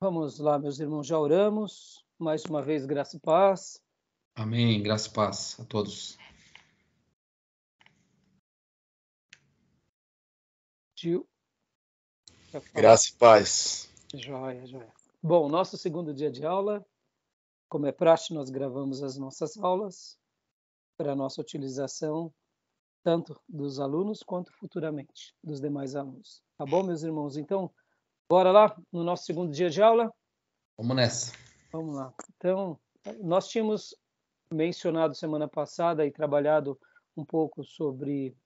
Vamos lá, meus irmãos, já oramos. Mais uma vez, graça e paz. Amém. Graça e paz a todos. Gil. Graça e paz. Joia, joia. Bom, nosso segundo dia de aula. Como é praxe, nós gravamos as nossas aulas para a nossa utilização, tanto dos alunos quanto futuramente dos demais alunos. Tá bom, meus irmãos? Então, bora lá no nosso segundo dia de aula? Vamos nessa. Vamos lá. Então, nós tínhamos mencionado semana passada e trabalhado um pouco sobre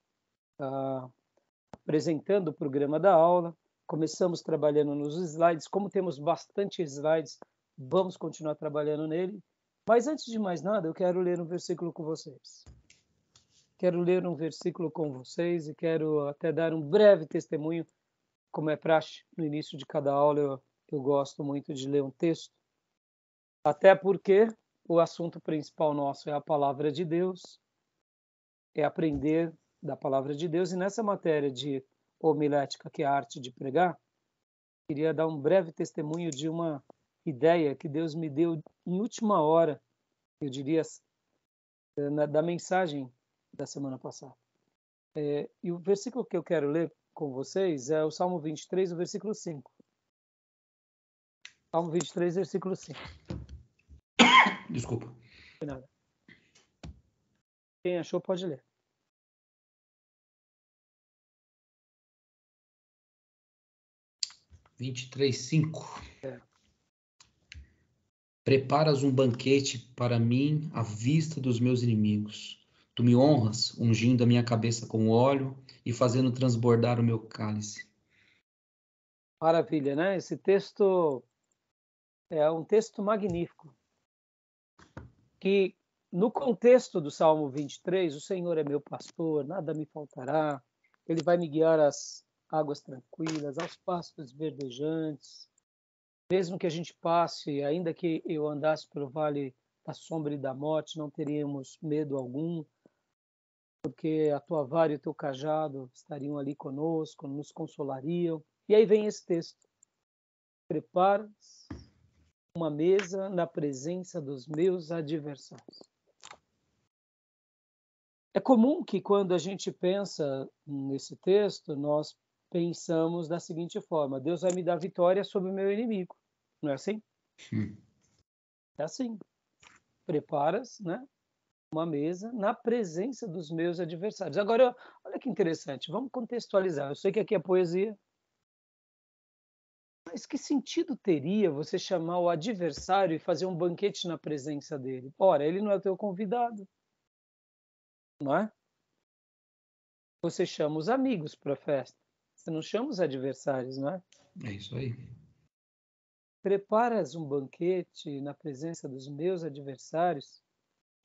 apresentando o programa da aula. Começamos trabalhando nos slides. Como temos bastante slides, vamos continuar trabalhando nele. Mas antes de mais nada, eu quero ler um versículo com vocês. Quero ler um versículo com vocês e quero até dar um breve testemunho, como é praxe no início de cada aula. Eu gosto muito de ler um texto, até porque o assunto principal nosso é a palavra de Deus, é aprender da palavra de Deus, e nessa matéria de homilética, que é a arte de pregar, queria dar um breve testemunho de uma ideia que Deus me deu em última hora, eu diria, da mensagem da semana passada. E o versículo que eu quero ler com vocês é o Salmo 23, o versículo 5. Salmo 23, versículo 5. Desculpa. Não tem nada. Quem achou pode ler. — 23:5. É. Preparas um banquete para mim à vista dos meus inimigos. Tu me honras, ungindo a minha cabeça com óleo e fazendo transbordar o meu cálice. Maravilha, né? Esse texto é um texto magnífico, que no contexto do Salmo 23, o Senhor é meu pastor, nada me faltará, Ele vai me guiar às águas tranquilas, aos pastos verdejantes, mesmo que a gente passe, ainda que eu andasse pelo vale da sombra e da morte, não teríamos medo algum, porque a tua vara e o teu cajado estariam ali conosco, nos consolariam. E aí vem esse texto: preparas uma mesa na presença dos meus adversários. É comum que quando a gente pensa nesse texto, nós pensamos da seguinte forma: Deus vai me dar vitória sobre o meu inimigo. Não é assim? É assim. Preparas, né, uma mesa na presença dos meus adversários. Agora, olha que interessante, vamos contextualizar. Eu sei que aqui é poesia, mas que sentido teria você chamar o adversário e fazer um banquete na presença dele? Ora, ele não é o teu convidado, não é? Você chama os amigos para a festa, você não chama os adversários, não é? É isso aí. Preparas um banquete na presença dos meus adversários,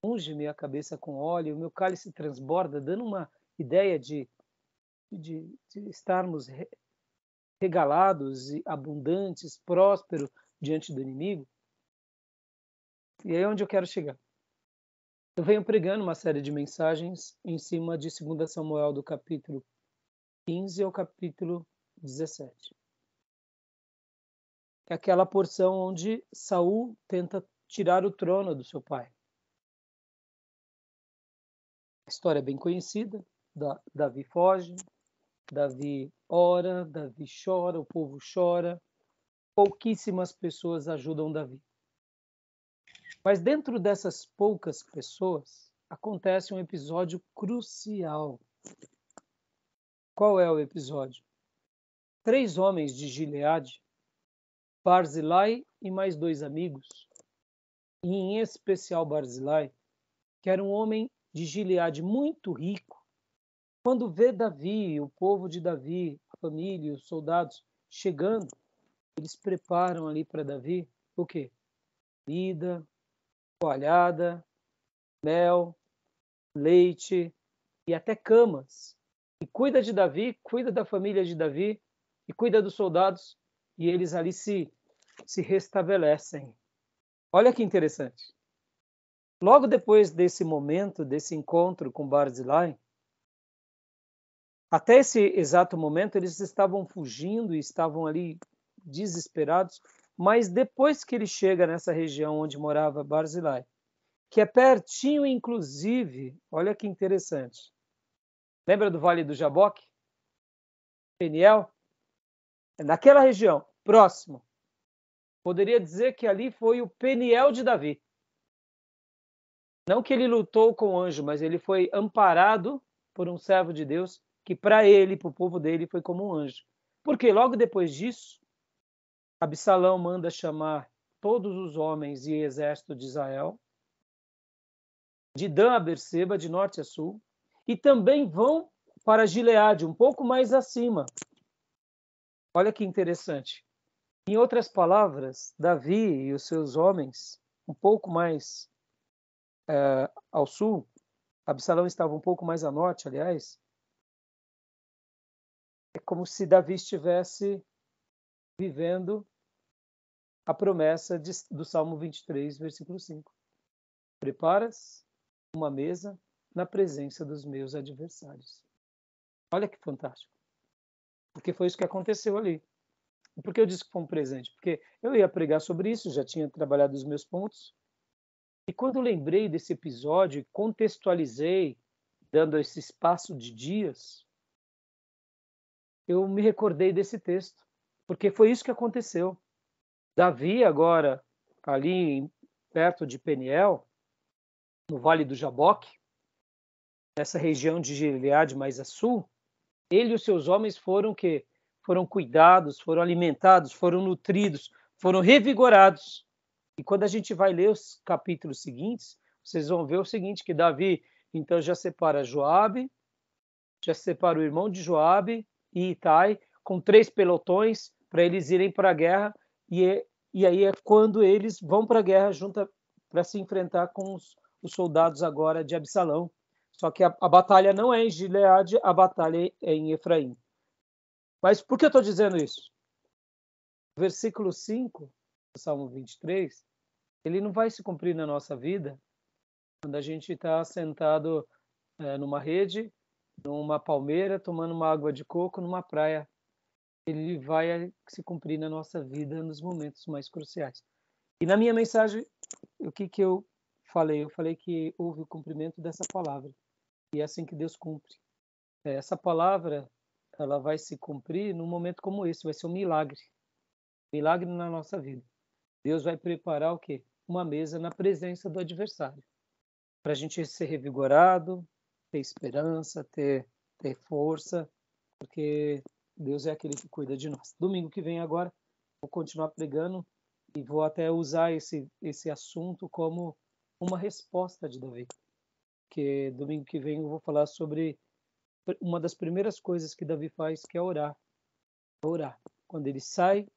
unge-me a cabeça com óleo, o meu cálice transborda, dando uma ideia de estarmos regalados e abundantes, prósperos diante do inimigo. E aí é onde eu quero chegar. Eu venho pregando uma série de mensagens em cima de 2 Samuel, do capítulo 15 ao capítulo 17. É aquela porção onde Saul tenta tirar o trono do seu pai. A história é bem conhecida. Davi foge, Davi ora, Davi chora, o povo chora. Pouquíssimas pessoas ajudam Davi. Mas dentro dessas poucas pessoas, acontece um episódio crucial. Qual é o episódio? 3 homens de Gileade, Barzilai e mais 2 amigos, e em especial Barzilai, que era um homem de Gileade muito rico, quando vê Davi, o povo de Davi, a família, os soldados chegando, eles preparam ali para Davi o quê? Comida, coalhada, mel, leite e até camas. E cuida de Davi, cuida da família de Davi e cuida dos soldados, e eles ali se restabelecem. Olha que interessante. Logo depois desse momento, desse encontro com Barzilai, até esse exato momento eles estavam fugindo e estavam ali desesperados, Mas depois que ele chega nessa região onde morava Barzilai, que é pertinho, inclusive, olha que interessante. Lembra do Vale do Jaboque? Peniel? É naquela região, próximo. Poderia dizer que ali foi o Peniel de Davi. Não que ele lutou com o anjo, mas ele foi amparado por um servo de Deus que para ele, para o povo dele, foi como um anjo. Porque logo depois disso, Absalão manda chamar todos os homens e exército de Israel, de Dan a Berseba, de norte a sul, e também vão para Gileade, um pouco mais acima. Olha que interessante. Em outras palavras, Davi e os seus homens, um pouco mais ao sul, Absalão estava um pouco mais a norte, aliás, é como se Davi estivesse vivendo a promessa do Salmo 23, versículo 5. Preparas uma mesa na presença dos meus adversários. Olha que fantástico. Porque foi isso que aconteceu ali. E por que eu disse que foi um presente? Porque eu ia pregar sobre isso, já tinha trabalhado os meus pontos. E quando eu lembrei desse episódio, contextualizei, dando esse espaço de dias, eu me recordei desse texto. Porque foi isso que aconteceu. Davi, agora, ali perto de Peniel, no Vale do Jaboque, nessa região de Gileade mais a sul, ele e os seus homens foram cuidados, foram alimentados, foram nutridos, foram revigorados. E quando a gente vai ler os capítulos seguintes, vocês vão ver o seguinte, que Davi então já separa Joabe, já separa o irmão de Joabe e Itai, com 3 pelotões para eles irem para a guerra, e aí é quando eles vão para a guerra para se enfrentar com os soldados agora de Absalão. Só que a batalha não é em Gileade, a batalha é em Efraim. Mas por que eu estou dizendo isso? Versículo 5 do Salmo 23, ele não vai se cumprir na nossa vida quando a gente está sentado numa rede, numa palmeira, tomando uma água de coco, numa praia. Ele vai se cumprir na nossa vida nos momentos mais cruciais. E na minha mensagem, o que eu falei? Eu falei que houve o cumprimento dessa palavra. E é assim que Deus cumpre. Essa palavra, ela vai se cumprir num momento como esse. Vai ser um milagre. Milagre na nossa vida. Deus vai preparar o quê? Uma mesa na presença do adversário. Para a gente ser revigorado, ter esperança, ter força, porque Deus é aquele que cuida de nós. Domingo que vem agora, vou continuar pregando e vou até usar esse assunto como uma resposta de Davi. Porque domingo que vem eu vou falar sobre uma das primeiras coisas que Davi faz, que é orar. Orar. Quando ele sai,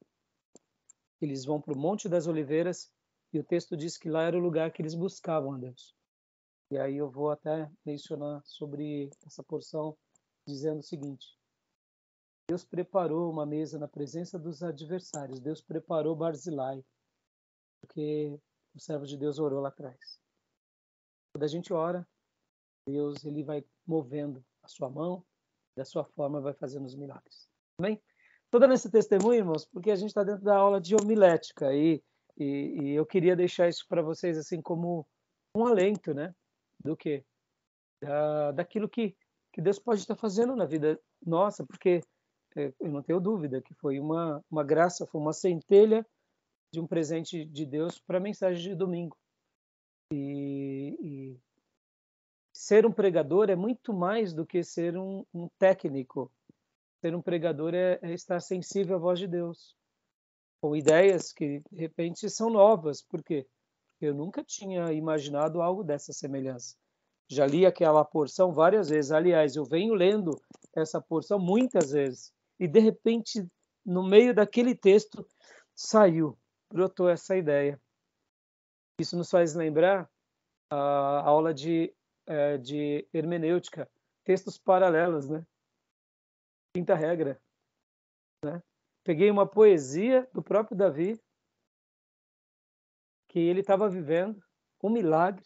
eles vão para o Monte das Oliveiras e o texto diz que lá era o lugar que eles buscavam a Deus. E aí eu vou até mencionar sobre essa porção, dizendo o seguinte: Deus preparou uma mesa na presença dos adversários. Deus preparou Barzilai, porque o servo de Deus orou lá atrás. Quando a gente ora, Deus ele vai movendo a sua mão, da sua forma vai fazendo os milagres. Amém? Estou dando esse testemunho, irmãos, porque a gente está dentro da aula de homilética e eu queria deixar isso para vocês assim como um alento, né? Do quê? Daquilo que Deus pode estar fazendo na vida nossa, porque eu não tenho dúvida que foi uma graça, foi uma centelha de um presente de Deus para a mensagem de domingo. E ser um pregador é muito mais do que ser um técnico. Ser um pregador é estar sensível à voz de Deus, com ideias que, de repente, são novas. Por quê? Porque eu nunca tinha imaginado algo dessa semelhança. Já li aquela porção várias vezes. Aliás, eu venho lendo essa porção muitas vezes. E, de repente, no meio daquele texto, brotou essa ideia. Isso nos faz lembrar a aula de hermenêutica, textos paralelos, né? Quinta regra, né? Peguei uma poesia do próprio Davi, que ele estava vivendo um milagre,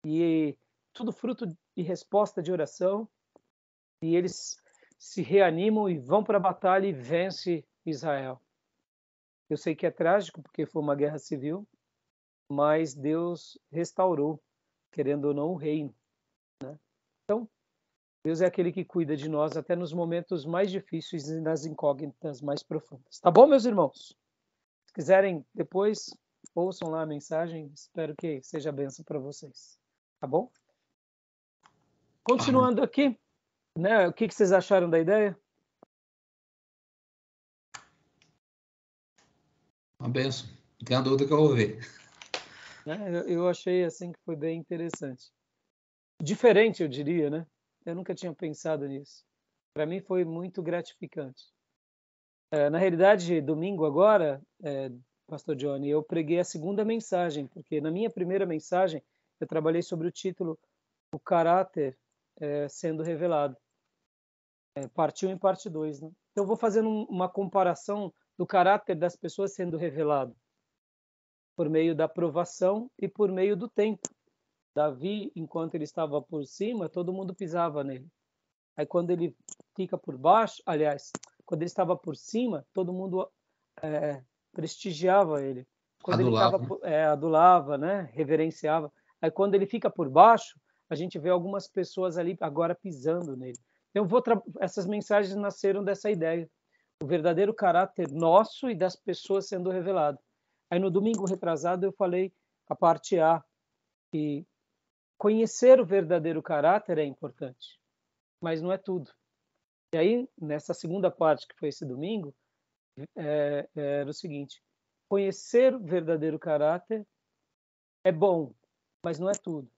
e tudo fruto de resposta de oração, e eles se reanimam e vão para a batalha e vence Israel. Eu sei que é trágico, porque foi uma guerra civil, mas Deus restaurou, querendo ou não, o reino, né? Então, Deus é aquele que cuida de nós até nos momentos mais difíceis e nas incógnitas mais profundas. Tá bom, meus irmãos? Se quiserem, depois ouçam lá a mensagem. Espero que seja bênção para vocês. Tá bom? Continuando aqui, né? O que vocês acharam da ideia? Uma benção. Não tenho dúvida que eu vou ver. Eu achei assim que foi bem interessante. Diferente, eu diria, né? Eu nunca tinha pensado nisso. Para mim foi muito gratificante. Na realidade, domingo agora, Pastor Johnny, eu preguei a segunda mensagem, porque na minha primeira mensagem eu trabalhei sobre o título O Caráter sendo Revelado. Parte 1 e parte 2, né? Então eu vou fazendo uma comparação do caráter das pessoas sendo revelado por meio da provação e por meio do tempo. Davi, enquanto ele estava por cima, todo mundo pisava nele. Aí quando ele fica por baixo, aliás, quando ele estava por cima, todo mundo prestigiava ele. Quando ele estava adulava, né? Reverenciava. Aí quando ele fica por baixo, a gente vê algumas pessoas ali agora pisando nele. Então essas mensagens nasceram dessa ideia, o verdadeiro caráter nosso e das pessoas sendo revelado. Aí no domingo retrasado eu falei a parte A, que conhecer o verdadeiro caráter é importante, mas não é tudo. E aí, nessa segunda parte, que foi esse domingo, era o seguinte: conhecer o verdadeiro caráter é bom, mas não é tudo.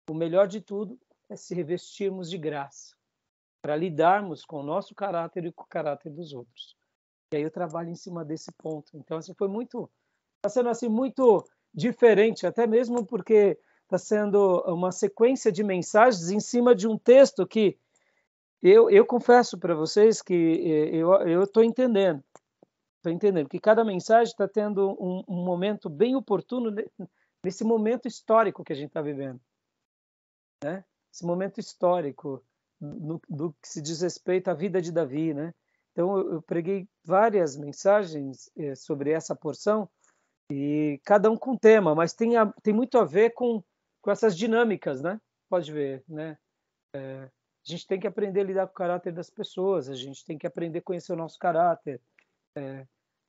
O melhor de tudo é se revestirmos de graça, para lidarmos com o nosso caráter e com o caráter dos outros. E aí eu trabalho em cima desse ponto. Então, assim, está sendo assim muito diferente, até mesmo porque está sendo uma sequência de mensagens em cima de um texto que eu confesso para vocês que eu estou entendendo. Estou entendendo que cada mensagem está tendo um momento bem oportuno nesse momento histórico que a gente está vivendo, né? Esse momento histórico do que se diz respeito à vida de Davi, né? Então eu preguei várias mensagens sobre essa porção e cada um com tema, mas tem muito a ver com essas dinâmicas, né? Pode ver, né? A gente tem que aprender a lidar com o caráter das pessoas, a gente tem que aprender a conhecer o nosso caráter.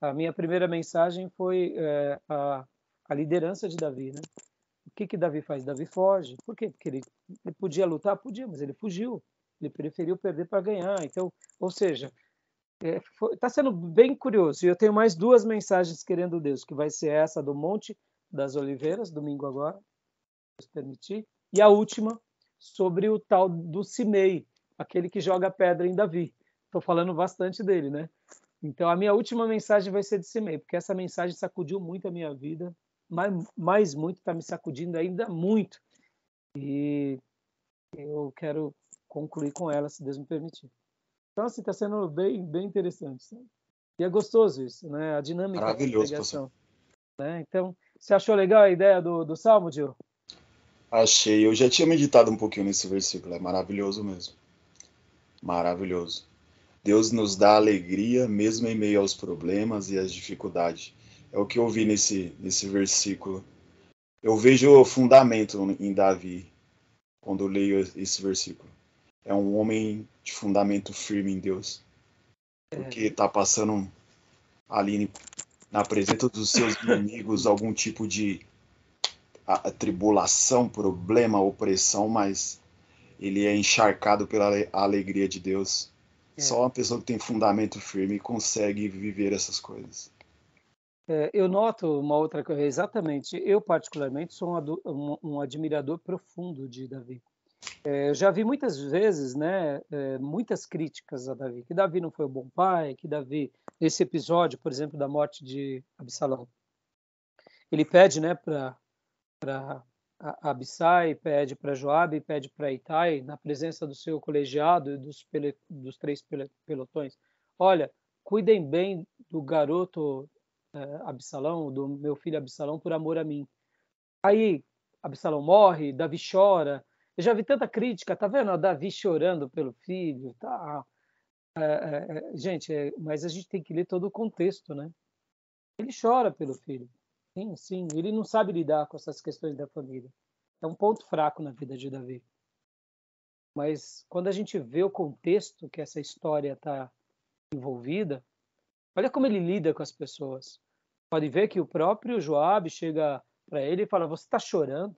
A minha primeira mensagem foi a liderança de Davi, né? O que Davi faz? Davi foge. Por quê? Porque ele podia lutar? Podia, mas ele fugiu. Ele preferiu perder para ganhar. Então, ou seja, está sendo bem curioso. E eu tenho mais duas mensagens, querendo Deus, que vai ser essa do Monte das Oliveiras, domingo agora, se permitir, e a última sobre o tal do Simei, aquele que joga pedra em Davi. Estou falando bastante dele, né? Então, a minha última mensagem vai ser de Simei, porque essa mensagem sacudiu muito a minha vida, mais muito, está me sacudindo ainda muito. E eu quero concluir com ela, se Deus me permitir. Então, assim, está sendo bem, bem interessante. Sabe? E é gostoso isso, né? A dinâmica da pregação. Né? Então, você achou legal a ideia do Salmo, Gil? Achei. Eu já tinha meditado um pouquinho nesse versículo. É maravilhoso mesmo. Maravilhoso. Deus nos dá alegria mesmo em meio aos problemas e às dificuldades. É o que eu vi nesse versículo. Eu vejo o fundamento em Davi quando eu leio esse versículo. É um homem de fundamento firme em Deus. Porque está passando ali na presença dos seus inimigos algum tipo de tribulação, problema, opressão, mas ele é encharcado pela alegria de Deus. Só uma pessoa que tem fundamento firme consegue viver essas coisas. Eu noto uma outra coisa, exatamente. Eu, particularmente, sou um admirador profundo de Davi. Eu já vi muitas vezes, né, muitas críticas a Davi, que Davi não foi um bom pai, que Davi, nesse episódio, por exemplo, da morte de Absalão, ele pede, né, para Abissai, pede para Joabe, pede para Itai, na presença do seu colegiado e dos 3 pelotões, olha, cuidem bem do garoto Absalão, do meu filho Absalão, por amor a mim. Aí Absalão morre, Davi chora. Eu já vi tanta crítica, tá vendo? Davi chorando pelo filho, tá? Gente, mas a gente tem que ler todo o contexto, né? Ele chora pelo filho. Sim, sim. Ele não sabe lidar com essas questões da família. É um ponto fraco na vida de Davi. Mas quando a gente vê o contexto que essa história está envolvida, olha como ele lida com as pessoas. Pode ver que o próprio Joabe chega para ele e fala: você está chorando?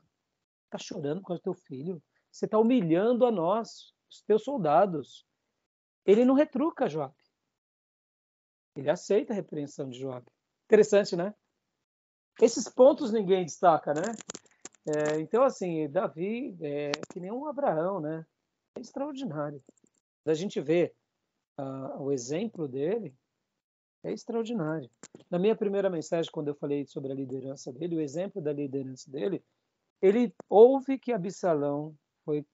Está chorando com o teu filho? Você está humilhando a nós, os teus soldados. Ele não retruca Joabe. Ele aceita a repreensão de Joabe. Interessante, né? Esses pontos ninguém destaca, né? Então, assim, Davi é que nem um Abraão, né? É extraordinário. A gente vê o exemplo dele, é extraordinário. Na minha primeira mensagem, quando eu falei sobre a liderança dele, o exemplo da liderança dele, ele ouve que Absalão foi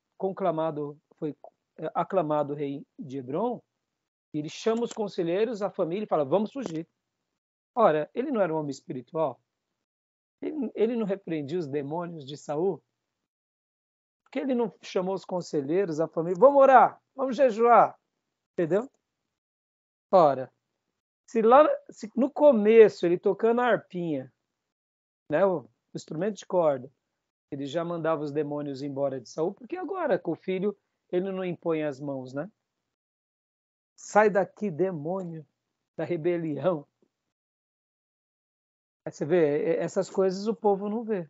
aclamado rei de Hebron, e ele chama os conselheiros, a família, e fala: vamos fugir. Ora, ele não era um homem espiritual? Ele não repreendia os demônios de Saul? Por que ele não chamou os conselheiros, a família? Vamos orar, vamos jejuar. Entendeu? Ora, se no começo ele tocando a harpinha, né, o instrumento de corda, ele já mandava os demônios embora de Saul, porque agora com o filho ele não impõe as mãos, né? Sai daqui, demônio da rebelião. Aí você vê, essas coisas o povo não vê.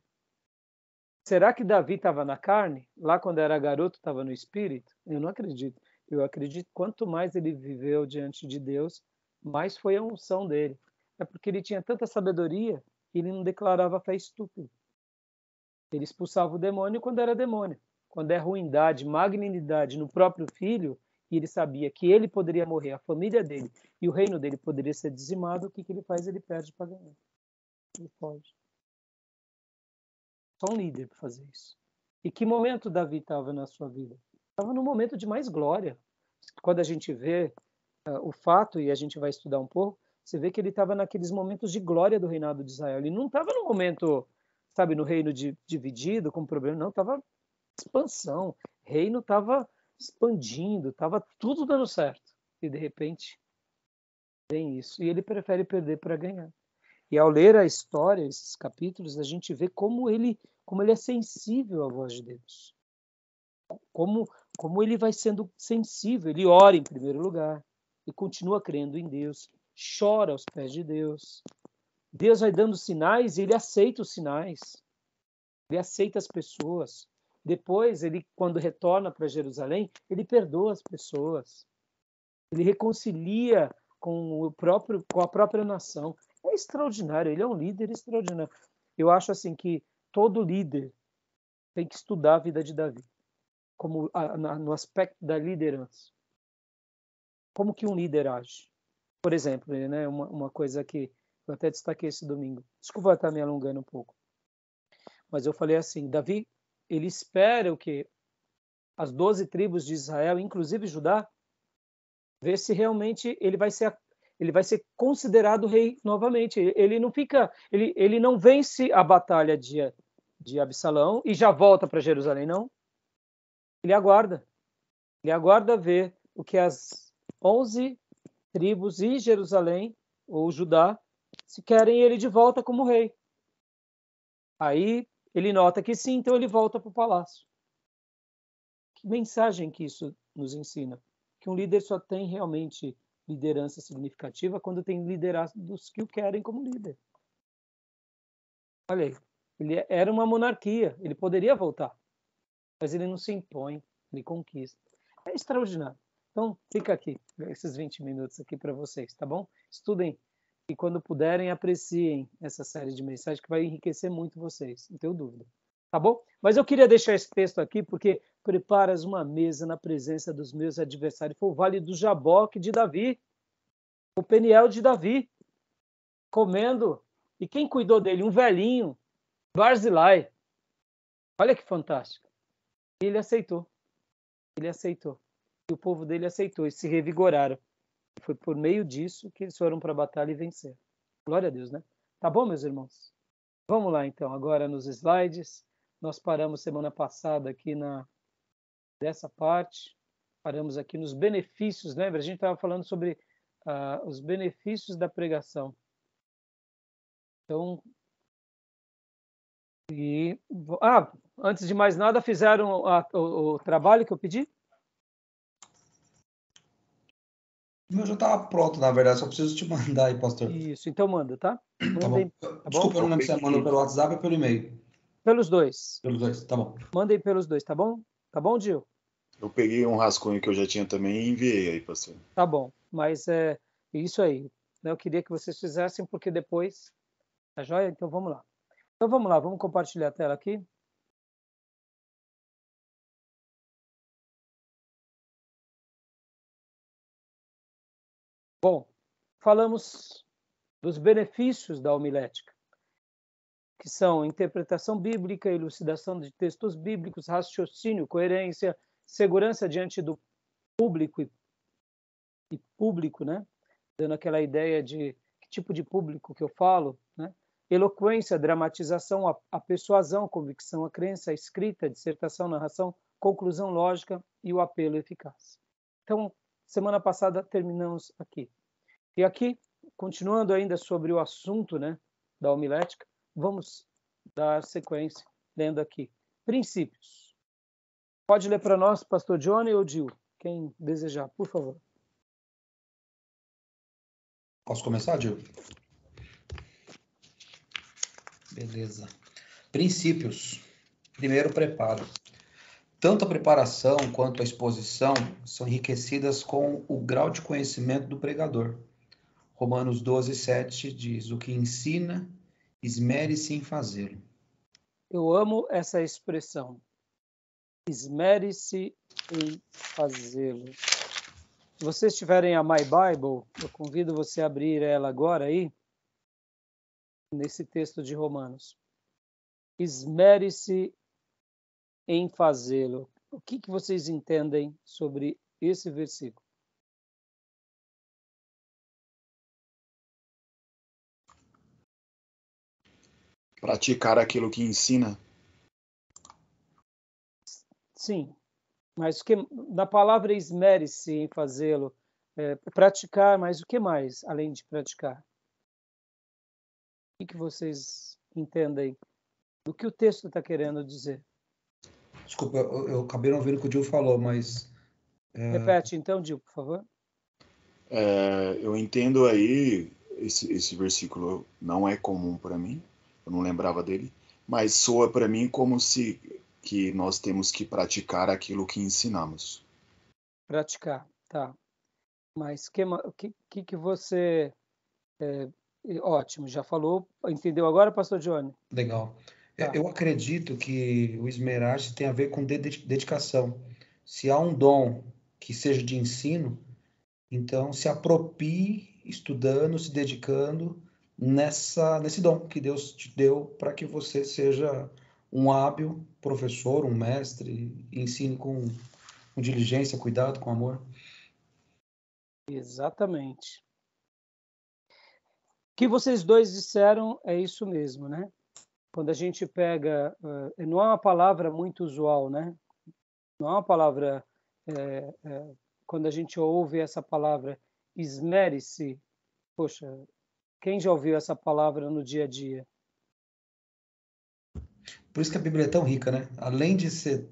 Será que Davi estava na carne? Lá quando era garoto estava no espírito? Eu não acredito. Eu acredito que quanto mais ele viveu diante de Deus, mais foi a unção dele. É porque ele tinha tanta sabedoria que ele não declarava fé estúpida. Ele expulsava o demônio quando era demônio. Quando é ruindade, magnanimidade no próprio filho, e ele sabia que ele poderia morrer, a família dele e o reino dele poderia ser dizimado, o que ele faz? Ele perde para ganhar. Ele foge. Só um líder para fazer isso. E que momento Davi estava na sua vida? Estava no momento de mais glória. Quando a gente vê o fato, e a gente vai estudar um pouco, você vê que ele estava naqueles momentos de glória do reinado de Israel. Ele não estava no momento, sabe, no reino dividido, com problema, não, estava expansão. O reino estava expandindo, estava tudo dando certo. E de repente, tem isso. E ele prefere perder para ganhar. E ao ler a história, esses capítulos, a gente vê como ele é sensível à voz de Deus. Como ele vai sendo sensível. Ele ora em primeiro lugar e continua crendo em Deus, chora aos pés de Deus. Deus vai dando sinais e ele aceita os sinais. Ele aceita as pessoas. Depois, ele, quando retorna para Jerusalém, ele perdoa as pessoas. Ele reconcilia com a própria nação. É extraordinário, ele é um líder extraordinário. Eu acho assim que todo líder tem que estudar a vida de Davi, como no aspecto da liderança. Como que um líder age? Por exemplo, né, uma coisa que eu até destaquei esse domingo. Desculpa estar me alongando um pouco. Mas eu falei assim, Davi, ele espera o quê? As 12 tribos de Israel, inclusive Judá, ver se realmente ele vai ser considerado rei novamente. Ele não fica, ele não vence a batalha de Absalão e já volta para Jerusalém, não. Ele aguarda. Ele aguarda ver o que as 11 tribos e Jerusalém, ou Judá, se querem ele de volta como rei. Aí ele nota que sim, então ele volta para o palácio. Que mensagem que isso nos ensina? Que um líder só tem realmente liderança significativa quando tem liderados que o querem como líder. Olha aí, ele era uma monarquia, ele poderia voltar, mas ele não se impõe, ele conquista. É extraordinário. Então, fica aqui, esses 20 minutos aqui para vocês, tá bom? Estudem e quando puderem, apreciem essa série de mensagens que vai enriquecer muito vocês, não tenho dúvida. Tá bom? Mas eu queria deixar esse texto aqui porque preparas uma mesa na presença dos meus adversários. Foi o vale do Jaboque de Davi, o Peniel de Davi, comendo. E quem cuidou dele? Um velhinho, Barzilai. Olha que fantástico. E ele aceitou. Ele aceitou. E o povo dele aceitou e se revigoraram. Foi por meio disso que eles foram para a batalha e venceram. Glória a Deus, né? Tá bom, meus irmãos? Vamos lá, então, agora nos slides. Nós paramos semana passada aqui dessa parte. Paramos aqui nos benefícios, lembra? A gente estava falando sobre os benefícios da pregação. Então, antes de mais nada, fizeram o trabalho que eu pedi? O meu já estava pronto, na verdade, só preciso te mandar aí, pastor. Isso, então manda, tá? Tá Mandem, bom. tá Desculpa, eu bom? não lembro se você mandou pelo WhatsApp ou pelo e-mail. Pelos dois. Pelos dois, tá bom. Mandem pelos dois, tá bom? Tá bom, Gil? Eu peguei um rascunho que eu já tinha também e enviei aí, pastor. Tá bom, mas é isso aí. Né? Eu queria que vocês fizessem, porque depois... Tá joia? Então vamos lá. Então vamos lá, vamos compartilhar a tela aqui. Bom, falamos dos benefícios da homilética, que são interpretação bíblica, elucidação de textos bíblicos, raciocínio, coerência, segurança diante do público e público, né? Dando aquela ideia de que tipo de público que eu falo, né? Eloquência, dramatização, a persuasão, convicção, a crença, a escrita, dissertação, narração, conclusão lógica e o apelo eficaz. Então, semana passada terminamos aqui. E aqui, continuando ainda sobre o assunto, né, da homilética, vamos dar sequência lendo aqui. Princípios. Pode ler para nós, pastor Johnny ou Gil? Quem desejar, por favor. Posso começar, Gil? Beleza. Princípios. Primeiro, preparo. Tanto a preparação quanto a exposição são enriquecidas com o grau de conhecimento do pregador. Romanos 12:7 diz: o que ensina, esmere-se em fazê-lo. Eu amo essa expressão. Esmere-se em fazê-lo. Se vocês tiverem a My Bible, eu convido você a abrir ela agora aí, nesse texto de Romanos. Esmere-se em fazê-lo. O que vocês entendem sobre esse versículo? Praticar aquilo que ensina. Sim, mas na palavra esmere-se em fazê-lo, praticar, mas o que mais, além de praticar? O que vocês entendem do que o texto está querendo dizer? Desculpa, eu acabei não ouvindo o que o Gil falou, mas... Repete então, Gil, por favor. Eu entendo aí, esse versículo não é comum para mim, eu não lembrava dele, mas soa para mim como se que nós temos que praticar aquilo que ensinamos. Praticar, tá. Mas o que você... ótimo, já falou, entendeu agora, pastor Johnny? Legal. Tá. Eu acredito que o esmerar-se tem a ver com dedicação. Se há um dom que seja de ensino, então se aproprie estudando, se dedicando nesse dom que Deus te deu para que você seja um hábil professor, um mestre, e ensine com diligência, cuidado, com amor. Exatamente. O que vocês dois disseram é isso mesmo, né? Quando a gente pega, não é uma palavra muito usual, né? Não é uma palavra, quando a gente ouve essa palavra, esmere-se, poxa, quem já ouviu essa palavra no dia a dia? Por isso que a Bíblia é tão rica, né? Além de ser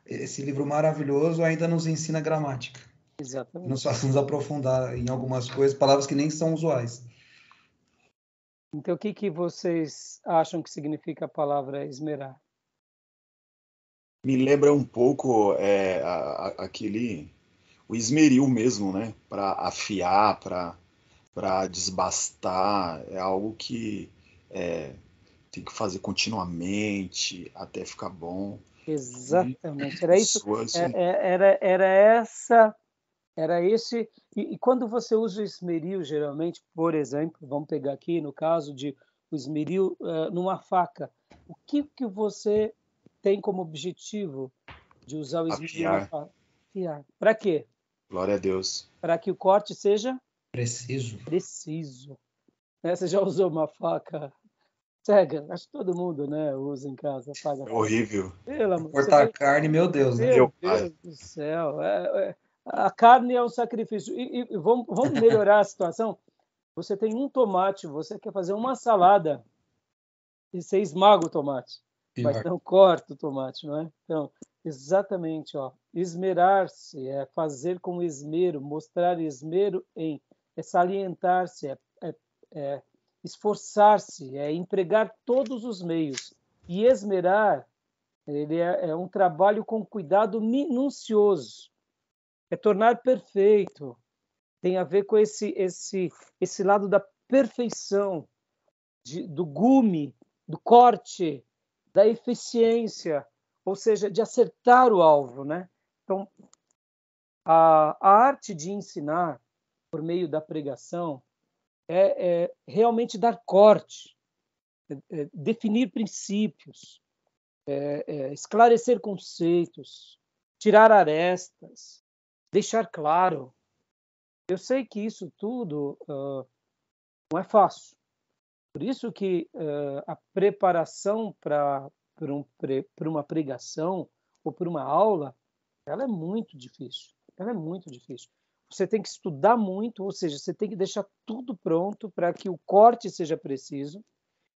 esse livro maravilhoso, ainda nos ensina gramática. Exatamente. Nos faz nos aprofundar em algumas coisas, palavras que nem são usuais. Então, o que vocês acham que significa a palavra esmerar? Me lembra um pouco o esmeril mesmo, né? Para afiar, para desbastar, é algo que tem que fazer continuamente até ficar bom. Exatamente, era isso. Era esse. E quando você usa o esmeril, geralmente, por exemplo, vamos pegar aqui no caso de o esmeril numa faca, o que você tem como objetivo de usar o esmeril na faca? Afiar. Para quê? Glória a Deus. Para que o corte seja preciso. Né? Você já usou uma faca cega? Acho que todo mundo, né, usa em casa. É horrível. Cortar carne, meu Deus, né? Meu Deus do céu. A carne é um sacrifício. E vamos melhorar a situação. Você tem um tomate, você quer fazer uma salada, e você esmaga o tomate, mas não corta o tomate, não é? Então, exatamente, ó, esmerar-se é fazer com esmero, mostrar esmero é salientar-se, é esforçar-se, é empregar todos os meios. E esmerar, ele é um trabalho com cuidado minucioso, é tornar perfeito, tem a ver com esse lado da perfeição, do gume, do corte, da eficiência, ou seja, de acertar o alvo, né? Então, a arte de ensinar por meio da pregação é realmente dar corte, definir princípios, esclarecer conceitos, tirar arestas, deixar claro. Eu sei que isso tudo não é fácil. Por isso que a preparação para uma pregação ou para uma aula, ela é muito difícil. Ela é muito difícil. Você tem que estudar muito, ou seja, você tem que deixar tudo pronto para que o corte seja preciso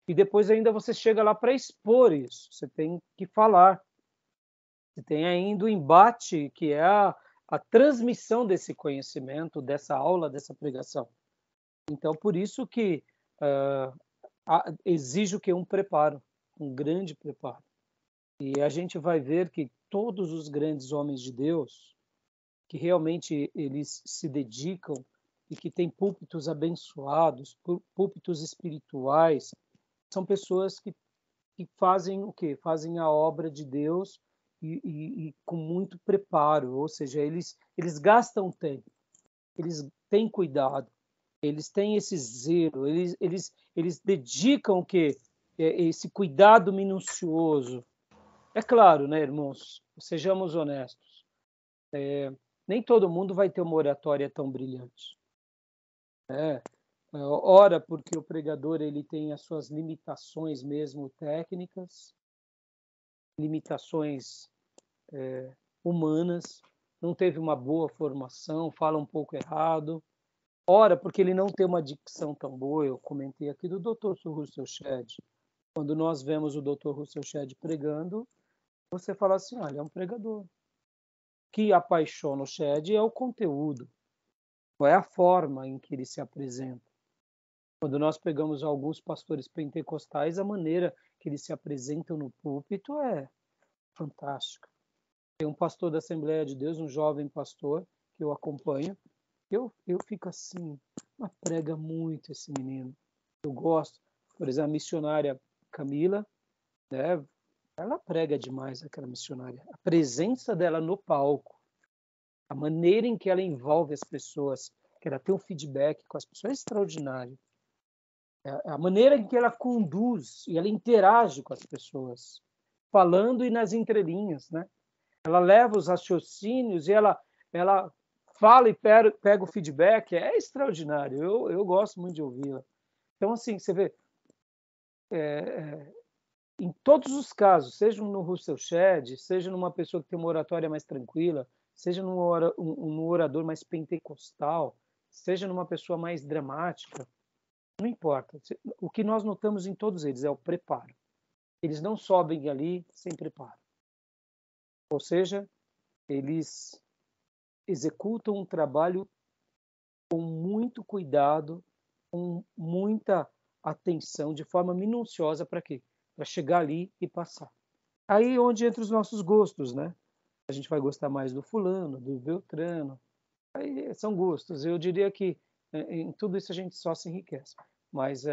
e depois ainda você chega lá para expor isso. Você tem que falar. Você tem ainda o embate, que é a transmissão desse conhecimento, dessa aula, dessa pregação. Então, por isso que exige o que? Um preparo, um grande preparo. E a gente vai ver que todos os grandes homens de Deus, que realmente eles se dedicam e que têm púlpitos abençoados, púlpitos espirituais, são pessoas que fazem o quê? Fazem a obra de Deus e com muito preparo, ou seja, eles gastam tempo, eles têm cuidado, eles têm esse zelo, eles dedicam o quê? Esse cuidado minucioso. É claro, né, irmãos? Sejamos honestos. Nem todo mundo vai ter uma oratória tão brilhante. Ora, porque o pregador ele tem as suas limitações mesmo técnicas, limitações humanas, não teve uma boa formação, fala um pouco errado. Ora, porque ele não tem uma dicção tão boa. Eu comentei aqui do Dr. Russell Shedd. Quando nós vemos o Dr. Russell Shedd pregando, você fala assim, olha, é um pregador. O que apaixona o Shedd é o conteúdo, qual é a forma em que ele se apresenta. Quando nós pegamos alguns pastores pentecostais, a maneira que eles se apresentam no púlpito é fantástica. Tem um pastor da Assembleia de Deus, um jovem pastor, que eu acompanho, eu fico assim, prega muito esse menino. Eu gosto. Por exemplo, a missionária Camila, né? Ela prega demais, aquela missionária. A presença dela no palco, a maneira em que ela envolve as pessoas, que ela tem um feedback com as pessoas é extraordinário. A maneira em que ela conduz e ela interage com as pessoas, falando e nas entrelinhas, né? Ela leva os raciocínios e ela fala e pega o feedback, é extraordinário. Eu gosto muito de ouvi-la. Então, assim, você vê, em todos os casos, seja no Russell Shedd, seja numa pessoa que tem uma oratória mais tranquila, seja num orador mais pentecostal, seja numa pessoa mais dramática, não importa. O que nós notamos em todos eles é o preparo. Eles não sobem ali sem preparo. Ou seja, eles executam um trabalho com muito cuidado, com muita atenção, de forma minuciosa, para quê? Para chegar ali e passar. Aí onde entra os nossos gostos, né? A gente vai gostar mais do fulano, do beltrano. Aí são gostos. Eu diria que em tudo isso a gente só se enriquece. Mas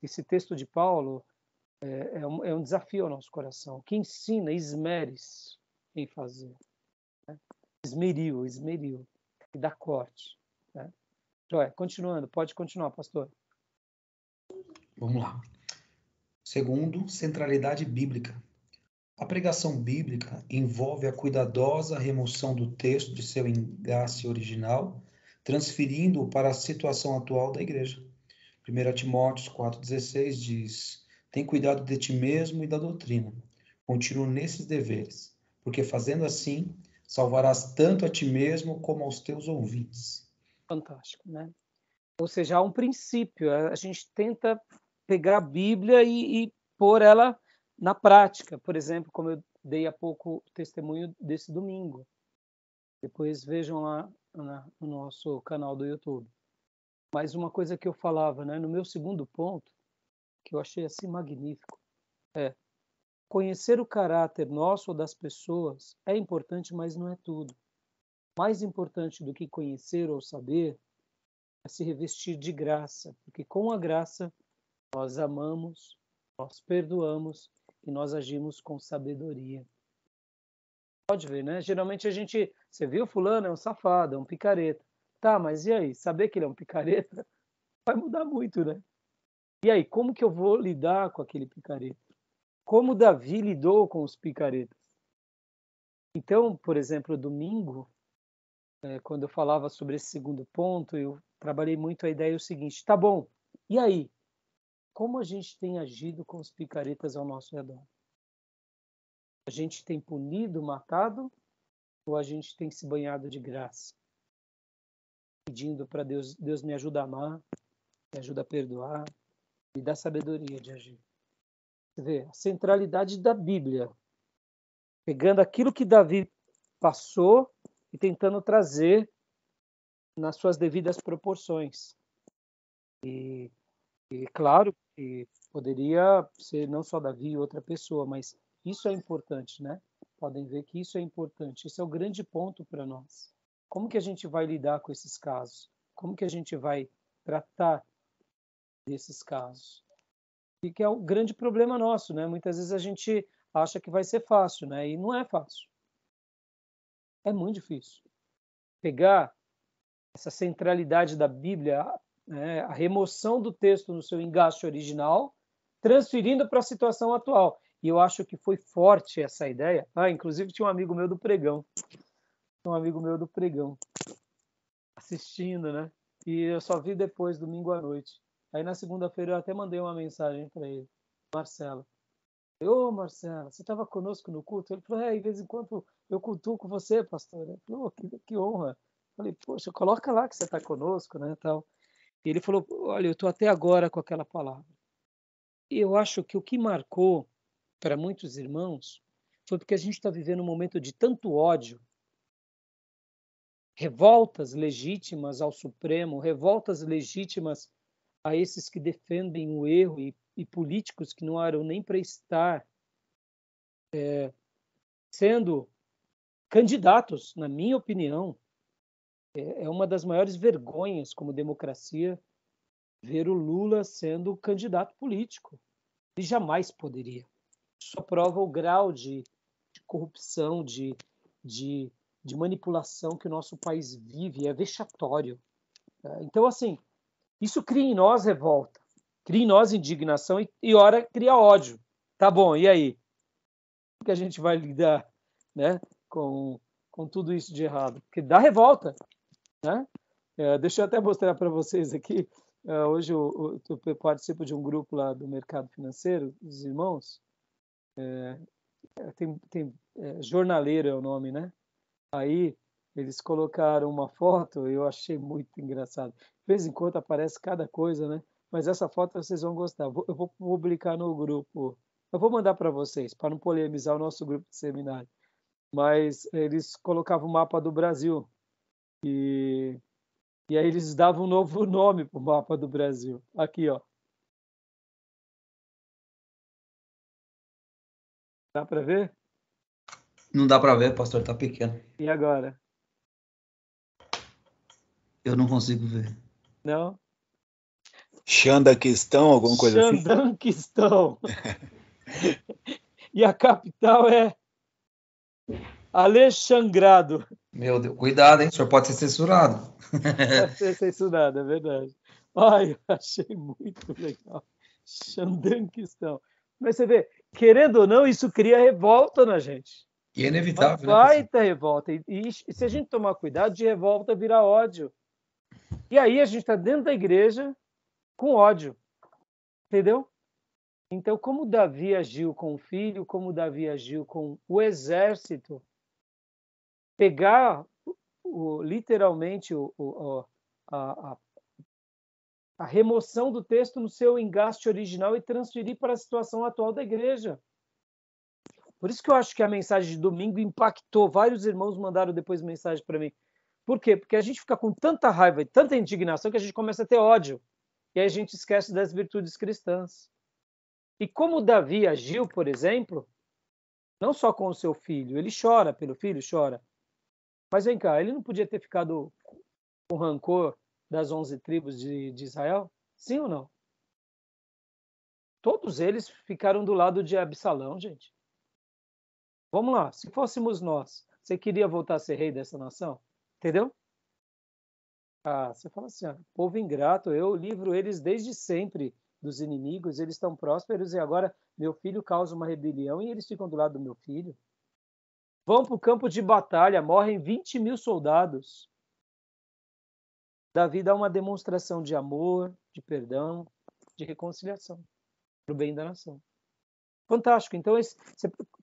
esse texto de Paulo é um desafio ao nosso coração, que ensina, esmere-se em fazer. Né? Esmeril, e dá corte. Né? Joia, continuando, pode continuar, pastor. Vamos lá. Segundo, centralidade bíblica. A pregação bíblica envolve a cuidadosa remoção do texto de seu engace original, transferindo-o para a situação atual da igreja. 1 Timóteo 4,16 diz: tem cuidado de ti mesmo e da doutrina. Continua nesses deveres, porque fazendo assim, salvarás tanto a ti mesmo como aos teus ouvintes. Fantástico, né? Ou seja, há um princípio. A gente tenta pegar a Bíblia e pôr ela na prática. Por exemplo, como eu dei há pouco testemunho desse domingo. Depois vejam lá no nosso canal do YouTube. Mas uma coisa que eu falava, né, no meu segundo ponto, que eu achei assim magnífico, é conhecer o caráter nosso ou das pessoas é importante, mas não é tudo. Mais importante do que conhecer ou saber é se revestir de graça, porque com a graça nós amamos, nós perdoamos e nós agimos com sabedoria. Pode ver, né? Geralmente você viu fulano, é um safado, é um picareta. Tá, mas e aí? Saber que ele é um picareta vai mudar muito, né? E aí, como que eu vou lidar com aquele picareta? Como Davi lidou com os picaretas? Então, por exemplo, domingo, quando eu falava sobre esse segundo ponto, eu trabalhei muito a ideia seguinte: tá bom, e aí? Como a gente tem agido com os picaretas ao nosso redor? A gente tem punido, matado, ou a gente tem se banhado de graça? Pedindo para Deus, Deus me ajuda a amar, me ajuda a perdoar, me dá sabedoria de agir. Você vê, a centralidade da Bíblia, pegando aquilo que Davi passou e tentando trazer nas suas devidas proporções. E claro que poderia ser não só Davi e outra pessoa, mas isso é importante, né? Podem ver que isso é importante. Esse é o grande ponto para nós. Como que a gente vai lidar com esses casos? Como que a gente vai tratar desses casos? E que é um grande problema nosso, né? Muitas vezes a gente acha que vai ser fácil, né? E não é fácil. É muito difícil. Pegar essa centralidade da Bíblia, né, a remoção do texto no seu engaste original, transferindo para a situação atual. E eu acho que foi forte essa ideia. Inclusive tinha um amigo meu do Pregão. Assistindo, né? E eu só vi depois, domingo à noite. Aí na segunda-feira eu até mandei uma mensagem para ele, Marcelo. Ô, Marcelo, você estava conosco no culto? Ele falou, de vez em quando eu cultuo com você, pastor. Eu falei, que honra. Eu falei, poxa, coloca lá que você está conosco, né, tal. E ele falou, olha, eu estou até agora com aquela palavra. E eu acho que o que marcou para muitos irmãos foi porque a gente está vivendo um momento de tanto ódio, revoltas legítimas ao Supremo, revoltas legítimas a esses que defendem o erro e políticos que não eram nem para estar sendo candidatos, na minha opinião. É uma das maiores vergonhas como democracia ver o Lula sendo candidato político. Ele jamais poderia. Só prova o grau de corrupção, de manipulação que o nosso país vive. É vexatório. Então, assim, isso cria em nós revolta, cria em nós indignação e ora cria ódio. Tá bom, e aí? Como que a gente vai lidar, né, com tudo isso de errado? Porque dá revolta, né? Deixa eu até mostrar para vocês aqui. Hoje eu participo de um grupo lá do mercado financeiro, dos irmãos. Jornaleiro é o nome, né? Aí eles colocaram uma foto, eu achei muito engraçado. De vez em quando aparece cada coisa, né? Mas essa foto vocês vão gostar. Eu vou publicar no grupo. Eu vou mandar para vocês, para não polemizar o nosso grupo de seminário. Mas eles colocavam o mapa do Brasil. E aí eles davam um novo nome para o mapa do Brasil. Aqui, ó. Dá para ver? Não dá para ver, pastor, tá pequeno. E agora? Eu não consigo ver. Não? Xandaquistão, alguma coisa assim? Xandaquistão. E a capital é Alexangrado. Meu Deus, cuidado, hein? O senhor pode ser censurado. Pode ser censurado, é verdade. Ai, eu achei muito legal. Xandaquistão. Mas você vê, querendo ou não, isso cria revolta na gente. E é inevitável, né? Vai ter revolta. E se a gente tomar cuidado, de revolta vira ódio. E aí a gente está dentro da igreja com ódio. Entendeu? Então, como Davi agiu com o filho, como Davi agiu com o exército, pegar literalmente a a remoção do texto no seu engaste original e transferir para a situação atual da igreja. Por isso que eu acho que a mensagem de domingo impactou. Vários irmãos mandaram depois mensagem para mim. Por quê? Porque a gente fica com tanta raiva e tanta indignação que a gente começa a ter ódio. E aí a gente esquece das virtudes cristãs. E como Davi agiu, por exemplo, não só com o seu filho, ele chora pelo filho, chora. Mas vem cá, ele não podia ter ficado com rancor das 11 tribos de Israel? Sim ou não? Todos eles ficaram do lado de Absalão, gente. Vamos lá, se fôssemos nós, você queria voltar a ser rei dessa nação? Entendeu? Você fala assim, povo ingrato, eu livro eles desde sempre dos inimigos, eles estão prósperos e agora meu filho causa uma rebelião e eles ficam do lado do meu filho. Vão para o campo de batalha, morrem 20.000 soldados. Davi dá uma demonstração de amor, de perdão, de reconciliação para o bem da nação. Fantástico. Então,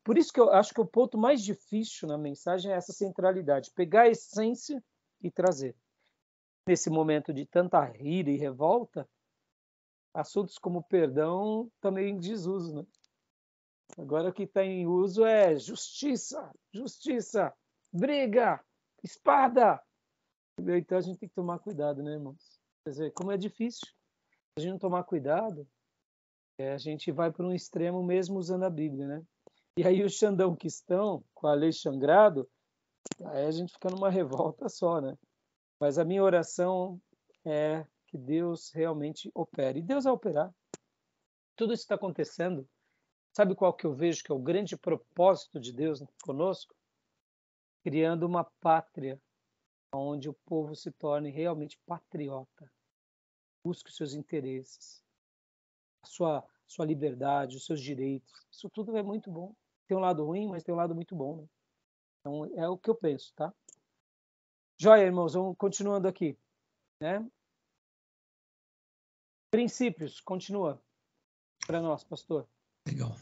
por isso que eu acho que o ponto mais difícil na mensagem é essa centralidade. Pegar a essência e trazer. Nesse momento de tanta ira e revolta, assuntos como perdão estão meio em desuso, né? Agora o que está em uso é justiça, justiça, briga, espada. Então a gente tem que tomar cuidado, né, irmãos? Quer dizer, como é difícil. Se a gente não tomar cuidado, a gente vai para um extremo mesmo usando a Bíblia, né? E aí o Xandão que estão com a lei xangrado, aí a gente fica numa revolta só, né? Mas a minha oração é que Deus realmente opere. E Deus vai operar. Tudo isso está acontecendo. Sabe qual que eu vejo que é o grande propósito de Deus conosco? Criando uma pátria onde o povo se torne realmente patriota. Busque os seus interesses, a sua liberdade, os seus direitos. Isso tudo é muito bom. Tem um lado ruim, mas tem um lado muito bom, né? Então, é o que eu penso, tá? Joia, irmãos, vamos continuando aqui, né? Princípios, continua para nós, pastor. Legal.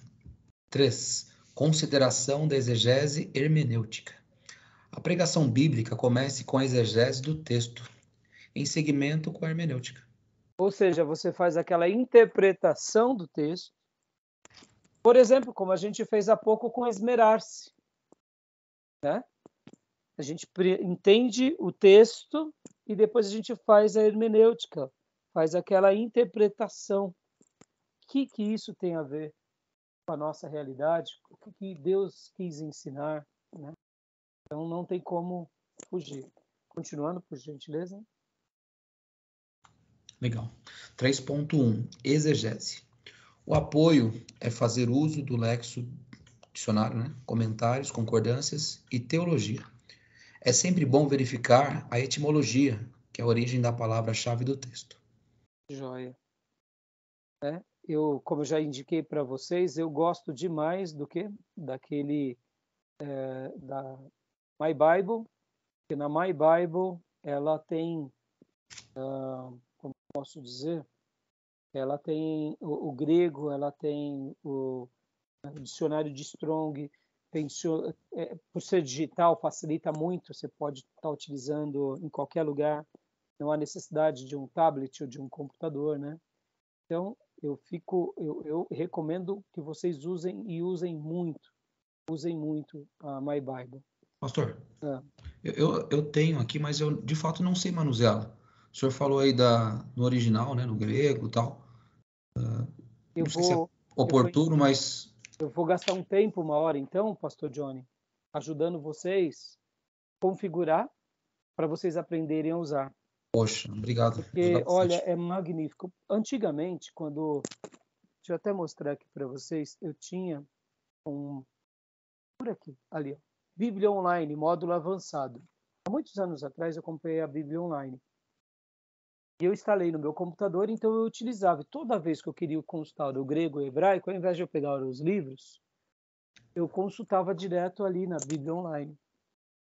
3. Consideração da exegese hermenêutica. A pregação bíblica comece com a exegese do texto, em seguimento com a hermenêutica. Ou seja, você faz aquela interpretação do texto. Por exemplo, como a gente fez há pouco com esmerar-se, né? A gente entende o texto e depois a gente faz a hermenêutica, faz aquela interpretação. O que isso tem a ver com a nossa realidade? O que Deus quis ensinar, né? Então não tem como fugir. Continuando, por gentileza. Legal. 3.1. Exegese. O apoio é fazer uso do lexo, dicionário, né? Comentários, concordâncias e teologia. É sempre bom verificar a etimologia, que é a origem da palavra-chave do texto. Joia. Como eu já indiquei para vocês, eu gosto demais do que? Daquele da My Bible, porque na My Bible ela tem, como posso dizer, ela tem o grego, ela tem o dicionário de Strong, por ser digital facilita muito, você pode estar utilizando em qualquer lugar, não há necessidade de um tablet ou de um computador, né? Então eu recomendo que vocês usem muito a My Bible. Pastor, eu tenho aqui, mas eu de fato não sei manuseá-la. O senhor falou aí no original, né, no grego e tal. Não sei se é oportuno, mas... Eu vou gastar um tempo, uma hora então, pastor Johnny, ajudando vocês a configurar para vocês aprenderem a usar. Poxa, obrigado. Porque, olha, é magnífico. Antigamente, deixa eu até mostrar aqui para vocês, eu tinha por aqui, ali, ó, Bíblia Online, módulo avançado. Há muitos anos atrás eu comprei a Bíblia Online. E eu instalei no meu computador, então eu utilizava. Toda vez que eu queria consultar o grego e o hebraico, ao invés de eu pegar os livros, eu consultava direto ali na Bíblia Online.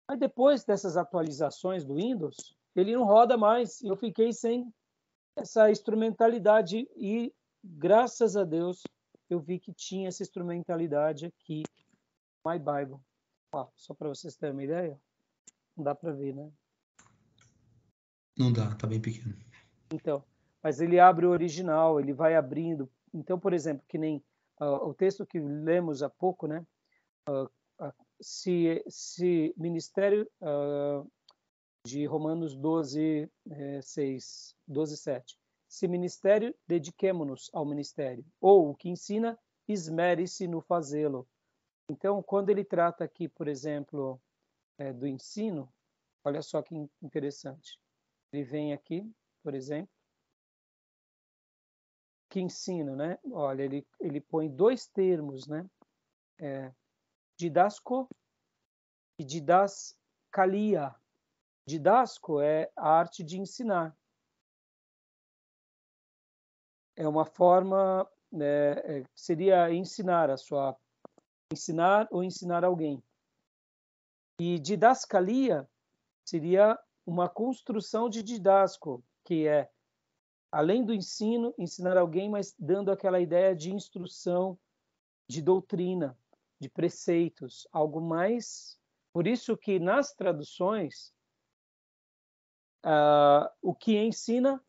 Mas depois dessas atualizações do Windows, ele não roda mais. Eu fiquei sem essa instrumentalidade e, graças a Deus, eu vi que tinha essa instrumentalidade aqui, My Bible. Ó, só para vocês terem uma ideia, não dá para ver, né? Não dá, tá bem pequeno. Então, mas ele abre o original, ele vai abrindo. Então, por exemplo, que nem o texto que lemos há pouco, né? Se ministério de Romanos 12, 6, 12, 7. Se ministério, dediquemo-nos ao ministério. Ou o que ensina, esmere-se no fazê-lo. Então, quando ele trata aqui, por exemplo, do ensino, olha só que interessante. Ele vem aqui, por exemplo, que ensina, né? Olha, ele põe dois termos, né? Didasco e didascalia. Didasco é a arte de ensinar. É uma forma, seria ensinar ou ensinar alguém. E didascalia seria uma construção de didasco, que é, além do ensino, ensinar alguém, mas dando aquela ideia de instrução, de doutrina, de preceitos, algo mais. Por isso que nas traduções, o que ensina,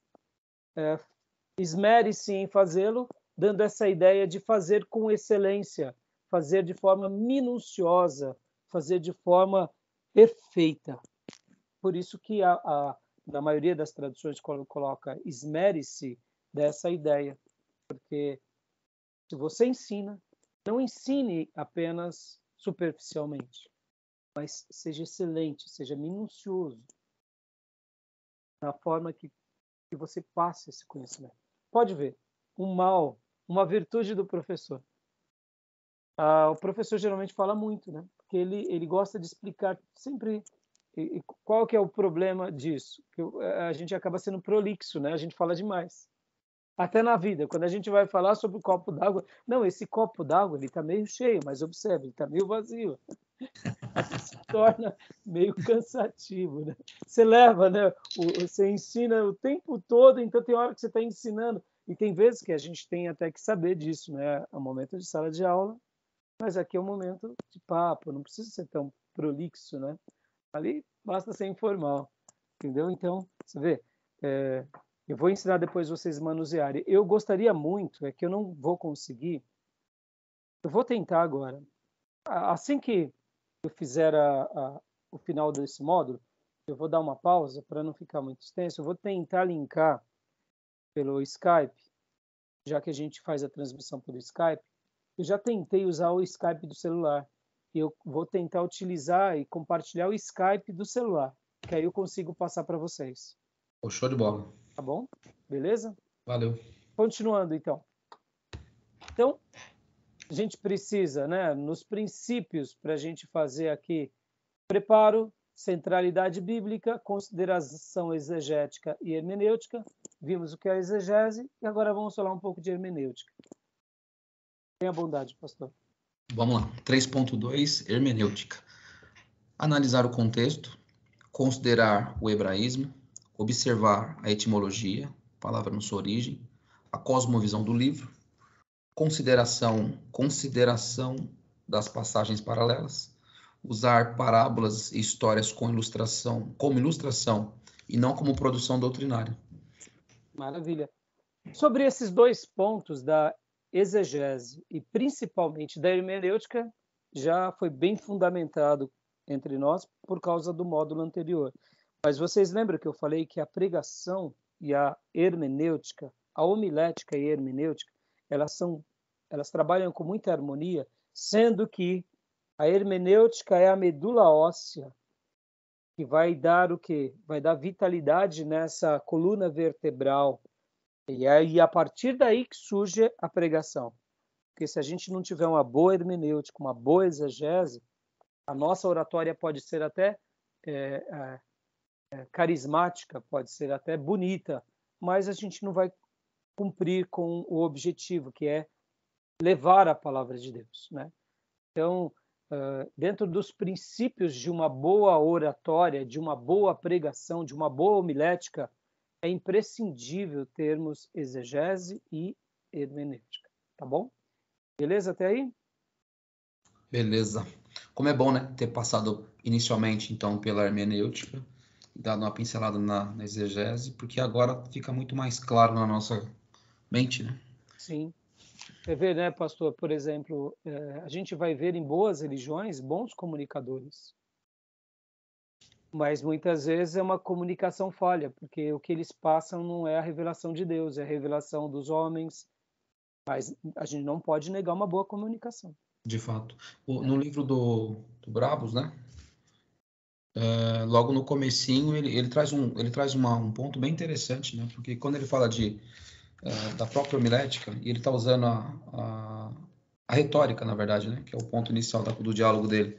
esmere-se em fazê-lo, dando essa ideia de fazer com excelência, fazer de forma minuciosa, fazer de forma perfeita. Por isso que na maioria das traduções coloca esmere-se dessa ideia, porque se você ensina, não ensine apenas superficialmente, mas seja excelente, seja minucioso na forma que você passe esse conhecimento. Pode ver, uma virtude do professor. O professor geralmente fala muito, né? Porque ele gosta de explicar sempre. E qual que é o problema disso? Que a gente acaba sendo prolixo, né? A gente fala demais. Até na vida, quando a gente vai falar sobre o copo d'água, não, esse copo d'água ele está meio cheio, mas observe, ele está meio vazio. Isso se torna meio cansativo, né? Você leva, né? Você ensina o tempo todo, então tem hora que você está ensinando. E tem vezes que a gente tem até que saber disso, né? É um momento de sala de aula, mas aqui é um momento de papo, não precisa ser tão prolixo, né? Ali basta ser informal, entendeu? Então, você vê, eu vou ensinar depois vocês manusearem. Eu gostaria muito, é que eu não vou conseguir, eu vou tentar agora. Assim que eu fizer o final desse módulo, eu vou dar uma pausa para não ficar muito extenso, eu vou tentar linkar pelo Skype, já que a gente faz a transmissão pelo Skype, eu já tentei usar o Skype do celular. Eu vou tentar utilizar e compartilhar o Skype do celular, que aí eu consigo passar para vocês. Show de bola. Tá bom? Beleza? Valeu. Continuando, então. Então, a gente precisa, né, nos princípios para a gente fazer aqui preparo, centralidade bíblica, consideração exegética e hermenêutica. Vimos o que é exegese e agora vamos falar um pouco de hermenêutica. Tenha bondade, pastor. Vamos lá. 3.2, hermenêutica. Analisar o contexto, considerar o hebraísmo, observar a etimologia, palavra na sua origem, a cosmovisão do livro, consideração das passagens paralelas, usar parábolas e histórias como ilustração e não como produção doutrinária. Maravilha. Sobre esses dois pontos da exegese e principalmente da hermenêutica, já foi bem fundamentado entre nós por causa do módulo anterior. Mas vocês lembram que eu falei que a pregação e a hermenêutica, a homilética e a hermenêutica, elas trabalham com muita harmonia, sendo que a hermenêutica é a medula óssea que vai dar o quê? Vai dar vitalidade nessa coluna vertebral. E aí, a partir daí que surge a pregação. Porque se a gente não tiver uma boa hermenêutica, uma boa exegese, a nossa oratória pode ser até carismática, pode ser até bonita, mas a gente não vai cumprir com o objetivo, que é levar a palavra de Deus, né? Então, dentro dos princípios de uma boa oratória, de uma boa pregação, de uma boa homilética, é imprescindível termos exegese e hermenêutica, tá bom? Beleza até aí? Beleza. Como é bom, né, ter passado inicialmente, então, pela hermenêutica dado uma pincelada na exegese, porque agora fica muito mais claro na nossa mente, né? Sim. Você vê, né, pastor, por exemplo, a gente vai ver em boas religiões bons comunicadores, mas muitas vezes é uma comunicação falha, porque o que eles passam não é a revelação de Deus, é a revelação dos homens, mas a gente não pode negar uma boa comunicação. De fato. No livro do Brabus, né? Logo no comecinho, ele traz um ponto bem interessante, né? Porque quando ele fala da própria homilética, e ele está usando a retórica, na verdade, né? Que é o ponto inicial do diálogo dele.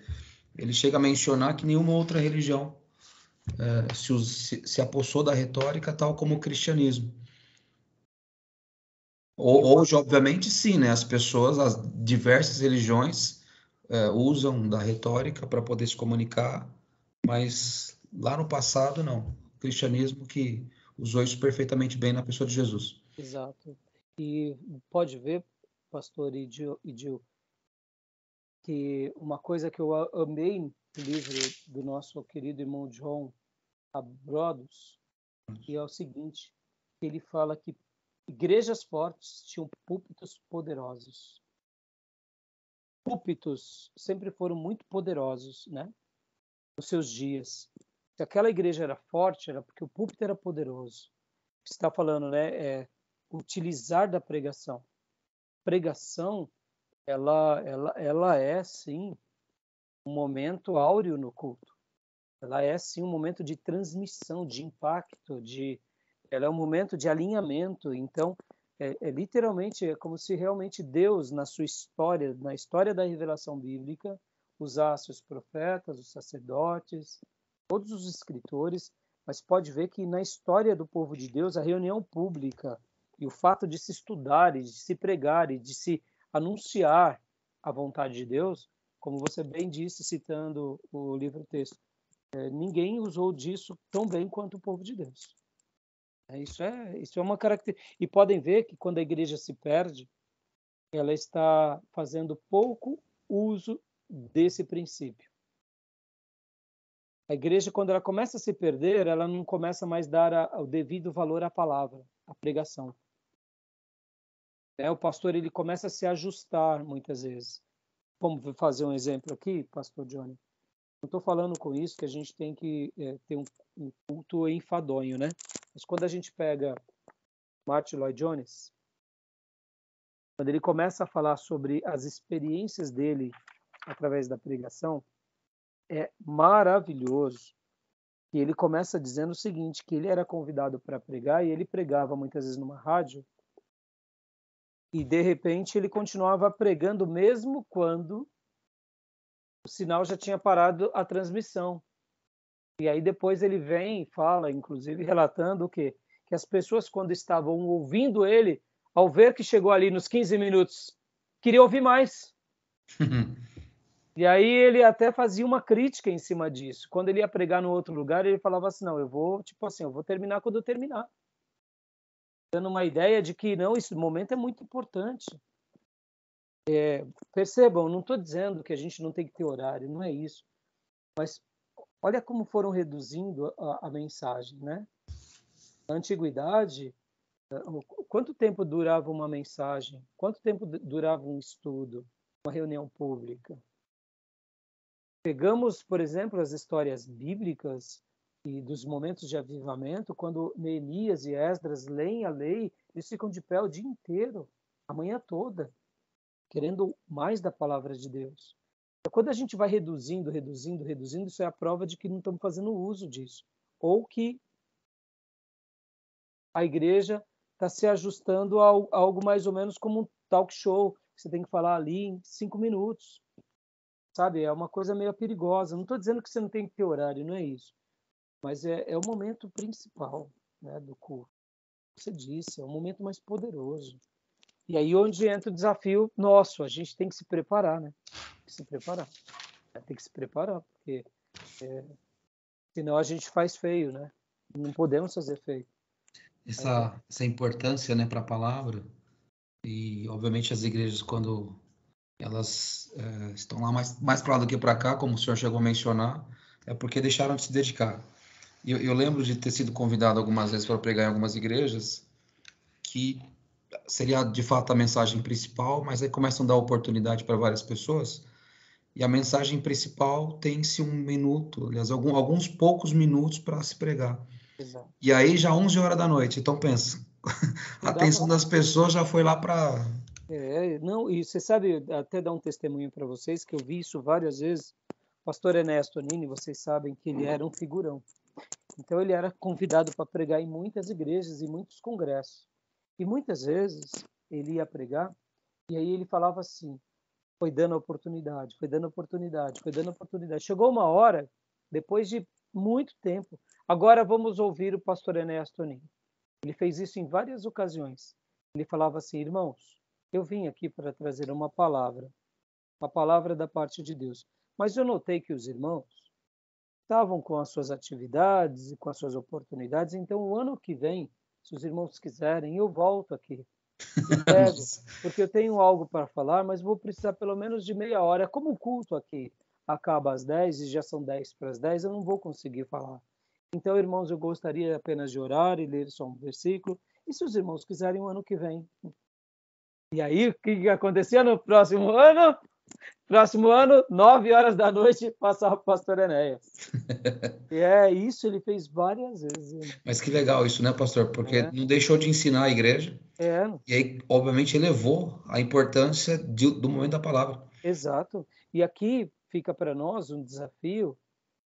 Ele chega a mencionar que nenhuma outra religião se apossou da retórica tal como o cristianismo. Hoje, obviamente, sim, né? As pessoas, as diversas religiões usam da retórica para poder se comunicar, mas lá no passado, não. O cristianismo que usou isso perfeitamente bem na pessoa de Jesus. Exato. E pode ver, pastor Idil, que uma coisa que eu amei no livro do nosso querido irmão John Abrodos, que é o seguinte, ele fala que igrejas fortes tinham púlpitos poderosos. Púlpitos sempre foram muito poderosos, né? Nos seus dias. Se aquela igreja era forte, era porque o púlpito era poderoso. Você está falando, né? Utilizar da pregação. Pregação, ela é, sim, um momento áureo no culto. Ela é, sim, um momento de transmissão, de impacto, ela é um momento de alinhamento. Então, literalmente, é como se realmente Deus, na sua história, na história da revelação bíblica, usasse os profetas, os sacerdotes, todos os escritores, mas pode ver que na história do povo de Deus, a reunião pública e o fato de se estudar, e de se pregar e de se anunciar a vontade de Deus, como você bem disse, citando o livro-texto, ninguém usou disso tão bem quanto o povo de Deus. Isso é uma característica. E podem ver que quando a igreja se perde, ela está fazendo pouco uso desse princípio. A igreja, quando ela começa a se perder, ela não começa mais a dar o devido valor à palavra, à pregação. O pastor ele começa a se ajustar muitas vezes. Vamos fazer um exemplo aqui, pastor Johnny? Não estou falando com isso que a gente tem que ter um culto enfadonho, né? Mas quando a gente pega Martin Lloyd Jones, quando ele começa a falar sobre as experiências dele através da pregação, é maravilhoso. E ele começa dizendo o seguinte, que ele era convidado para pregar e ele pregava muitas vezes numa rádio e de repente ele continuava pregando mesmo quando o sinal já tinha parado a transmissão. E aí depois ele vem e fala, inclusive relatando o quê? Que as pessoas quando estavam ouvindo ele, ao ver que chegou ali nos 15 minutos, queriam ouvir mais. E aí ele até fazia uma crítica em cima disso. Quando ele ia pregar no outro lugar, ele falava assim, não, eu vou terminar quando eu terminar. Dando uma ideia de que, não, esse momento é muito importante. Percebam, não estou dizendo que a gente não tem que ter horário, não é isso. Mas olha como foram reduzindo a mensagem, né? Na antiguidade, quanto tempo durava uma mensagem? Quanto tempo durava um estudo, uma reunião pública? Pegamos, por exemplo, as histórias bíblicas e dos momentos de avivamento, quando Neemias e Esdras leem a lei, eles ficam de pé o dia inteiro, a manhã toda, querendo mais da palavra de Deus. Então, quando a gente vai reduzindo, isso é a prova de que não estamos fazendo uso disso. Ou que a igreja está se ajustando a algo mais ou menos como um talk show, que você tem que falar ali em 5 minutos. Sabe, é uma coisa meio perigosa. Não estou dizendo que você não tem que ter horário, não é isso. Mas é o momento principal, né, do culto. Você disse, é o momento mais poderoso. E aí onde entra o desafio nosso, a gente tem que se preparar, né? Tem que se preparar, porque senão a gente faz feio, né? Não podemos fazer feio. Essa importância, né, para a palavra, e obviamente as igrejas, quando elas estão lá mais para lá do que para cá, como o senhor chegou a mencionar, é porque deixaram de se dedicar. Eu lembro de ter sido convidado algumas vezes para pregar em algumas igrejas, que seria de fato a mensagem principal, mas aí começam a dar oportunidade para várias pessoas, e a mensagem principal tem-se 1 minuto, aliás, alguns poucos minutos para se pregar. Exato. E aí já 11 horas da noite, então pensa, a atenção das pessoas já foi lá para... Não, e você sabe, até dar um testemunho para vocês, que eu vi isso várias vezes. O pastor Ernesto Nini, vocês sabem que ele era um figurão. Então ele era convidado para pregar em muitas igrejas e muitos congressos. E muitas vezes ele ia pregar e aí ele falava assim, foi dando oportunidade, foi dando oportunidade, foi dando oportunidade. Chegou uma hora, depois de muito tempo, agora vamos ouvir o pastor Ernesto Nini. Ele fez isso em várias ocasiões. Ele falava assim, irmãos, eu vim aqui para trazer uma palavra da parte de Deus. Mas eu notei que os irmãos estavam com as suas atividades e com as suas oportunidades, então o ano que vem, se os irmãos quiserem, eu volto aqui e pego, porque eu tenho algo para falar, mas vou precisar pelo menos de meia hora. Como o culto aqui acaba às 10 e já são 10 para as 10, eu não vou conseguir falar. Então, irmãos, eu gostaria apenas de orar e ler só um versículo, e se os irmãos quiserem, o ano que vem. E aí, o que acontecia no próximo ano? Próximo ano, 9 horas da noite, passava o pastor Enéas. E isso ele fez várias vezes. Mas que legal isso, né, pastor? Porque não deixou de ensinar a igreja. E aí, obviamente, elevou a importância do momento da palavra. Exato. E aqui fica para nós um desafio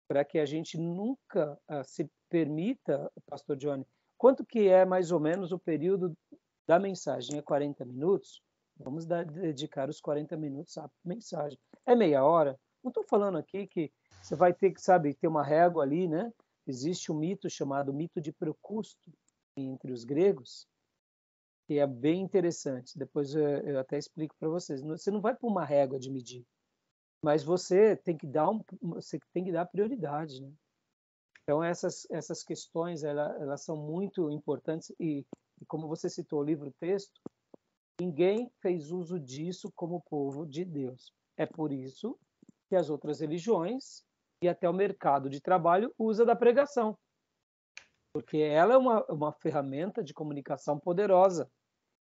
para que a gente nunca se permita, pastor Johnny, quanto que é mais ou menos o período da mensagem? É 40 minutos? Vamos dedicar os 40 minutos à mensagem. É meia hora? Não estou falando aqui que você vai ter que, sabe, ter uma régua ali, né? Existe um mito chamado mito de Procusto entre os gregos, que é bem interessante. Depois eu até explico para vocês. Você não vai por uma régua de medir, mas você tem que dar prioridade, né? Então essas questões elas são muito importantes e como você citou o livro-texto, ninguém fez uso disso como povo de Deus. É por isso que as outras religiões e até o mercado de trabalho usa da pregação, porque ela é uma ferramenta de comunicação poderosa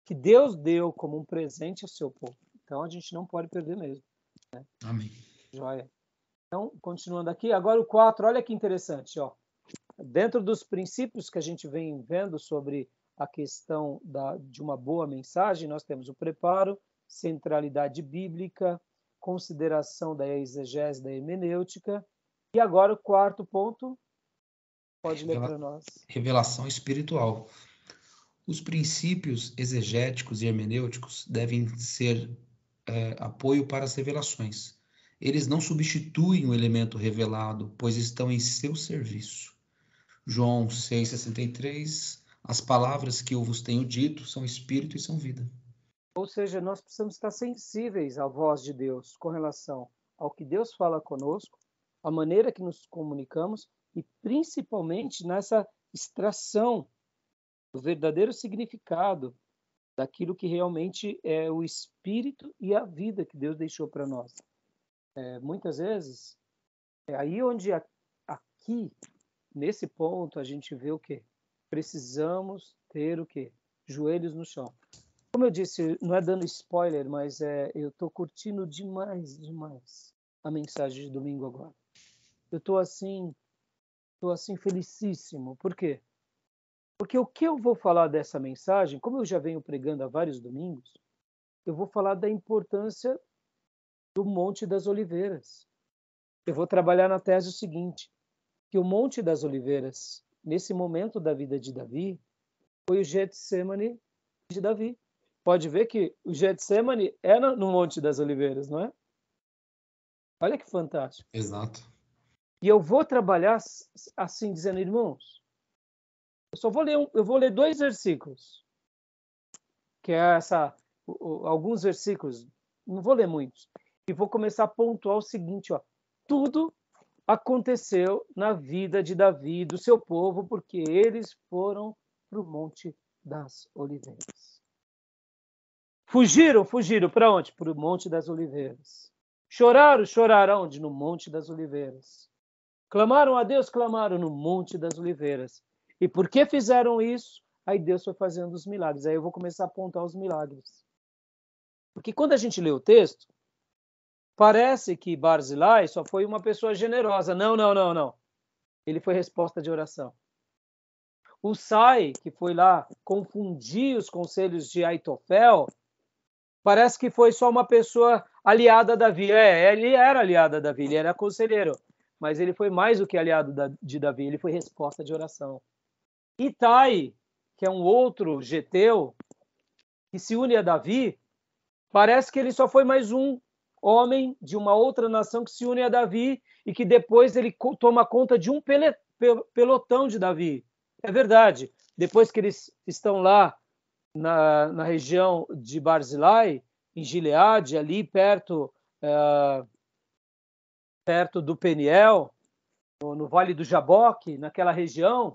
que Deus deu como um presente ao seu povo. Então a gente não pode perder mesmo, né? Amém. Joia. Então, continuando aqui, agora o 4, olha que interessante, ó. Dentro dos princípios que a gente vem vendo sobre a questão de uma boa mensagem, nós temos o preparo, centralidade bíblica, consideração da exegese, da hermenêutica, e agora o 4 ponto, pode ler para nós. Revelação espiritual. Os princípios exegéticos e hermenêuticos devem ser apoio para as revelações. Eles não substituem o elemento revelado, pois estão em seu serviço. João 6,63, as palavras que eu vos tenho dito são espírito e são vida. Ou seja, nós precisamos estar sensíveis à voz de Deus com relação ao que Deus fala conosco, a maneira que nos comunicamos e principalmente nessa extração do verdadeiro significado daquilo que realmente é o espírito e a vida que Deus deixou para nós. Muitas vezes, é aí onde aqui, nesse ponto, a gente vê o quê? Precisamos ter o quê? Joelhos no chão. Como eu disse, não é dando spoiler, mas eu estou curtindo demais a mensagem de domingo agora. Eu estou assim felicíssimo. Por quê? Porque o que eu vou falar dessa mensagem, como eu já venho pregando há vários domingos, eu vou falar da importância do Monte das Oliveiras. Eu vou trabalhar na tese o seguinte, que o Monte das Oliveiras, nesse momento da vida de Davi, foi o Getsemane de Davi. Pode ver que o Getsemane é no Monte das Oliveiras, não é? Olha que fantástico. Exato. E eu vou trabalhar assim, dizendo, irmãos, eu vou ler 2 versículos, que é alguns versículos, não vou ler muitos, e vou começar a pontuar o seguinte, ó, tudo aconteceu na vida de Davi e do seu povo, porque eles foram para o Monte das Oliveiras. Fugiram para onde? Para o Monte das Oliveiras. Choraram onde? No Monte das Oliveiras. Clamaram a Deus, clamaram no Monte das Oliveiras. E por que fizeram isso? Aí Deus foi fazendo os milagres. Aí eu vou começar a apontar os milagres. Porque quando a gente lê o texto, parece que Barzilai só foi uma pessoa generosa. Não, não, não, não. Ele foi resposta de oração. O Sai, que foi lá confundir os conselhos de Aitofel, parece que foi só uma pessoa aliada a Davi. Ele era aliado a Davi, ele era conselheiro. Mas ele foi mais do que aliado de Davi, ele foi resposta de oração. Itai, que é um outro geteu, que se une a Davi, parece que ele só foi mais um homem de uma outra nação que se une a Davi e que depois ele toma conta de um pelotão de Davi. É verdade. Depois que eles estão lá na região de Barzilai, em Gileade, ali perto do Peniel, no Vale do Jaboque, naquela região,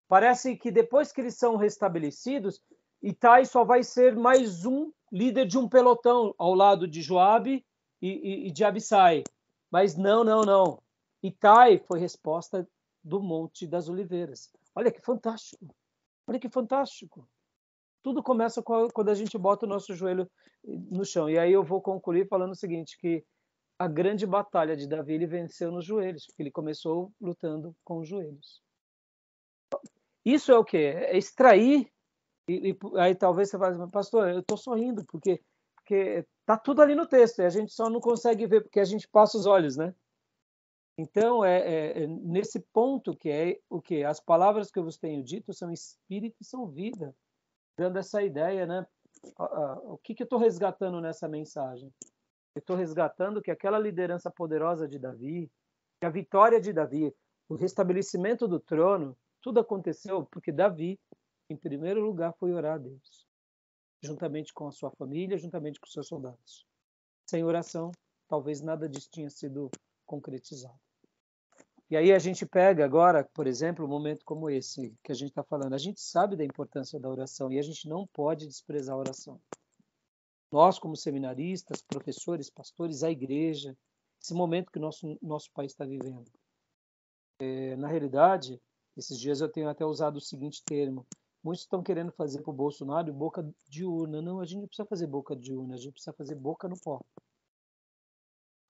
parece que depois que eles são restabelecidos, Itai só vai ser mais um líder de um pelotão ao lado de Joabe e de Abissai. Mas não, não, não. Itai foi resposta do Monte das Oliveiras. Olha que fantástico. Olha que fantástico. Tudo começa quando a gente bota o nosso joelho no chão. E aí eu vou concluir falando o seguinte, que a grande batalha de Davi ele venceu nos joelhos, porque ele começou lutando com os joelhos. Isso é o quê? É extrair, e aí talvez você fale, pastor, eu estou sorrindo, porque está tudo ali no texto, e a gente só não consegue ver, porque a gente passa os olhos, né? Então, nesse ponto que é o quê? As palavras que eu vos tenho dito são espírito e são vida, dando essa ideia, né? O que eu estou resgatando nessa mensagem? Eu estou resgatando que aquela liderança poderosa de Davi, que a vitória de Davi, o restabelecimento do trono, tudo aconteceu porque Davi, em primeiro lugar, foi orar a Deus, juntamente com a sua família, juntamente com os seus soldados. Sem oração, talvez nada disso tinha sido concretizado. E aí a gente pega agora, por exemplo, um momento como esse que a gente está falando. A gente sabe da importância da oração e a gente não pode desprezar a oração. Nós, como seminaristas, professores, pastores, a igreja, esse momento que o nosso país está vivendo. Na realidade, esses dias eu tenho até usado o seguinte termo. Muitos estão querendo fazer para o Bolsonaro boca de urna. Não, a gente não precisa fazer boca de urna, a gente precisa fazer boca no pó.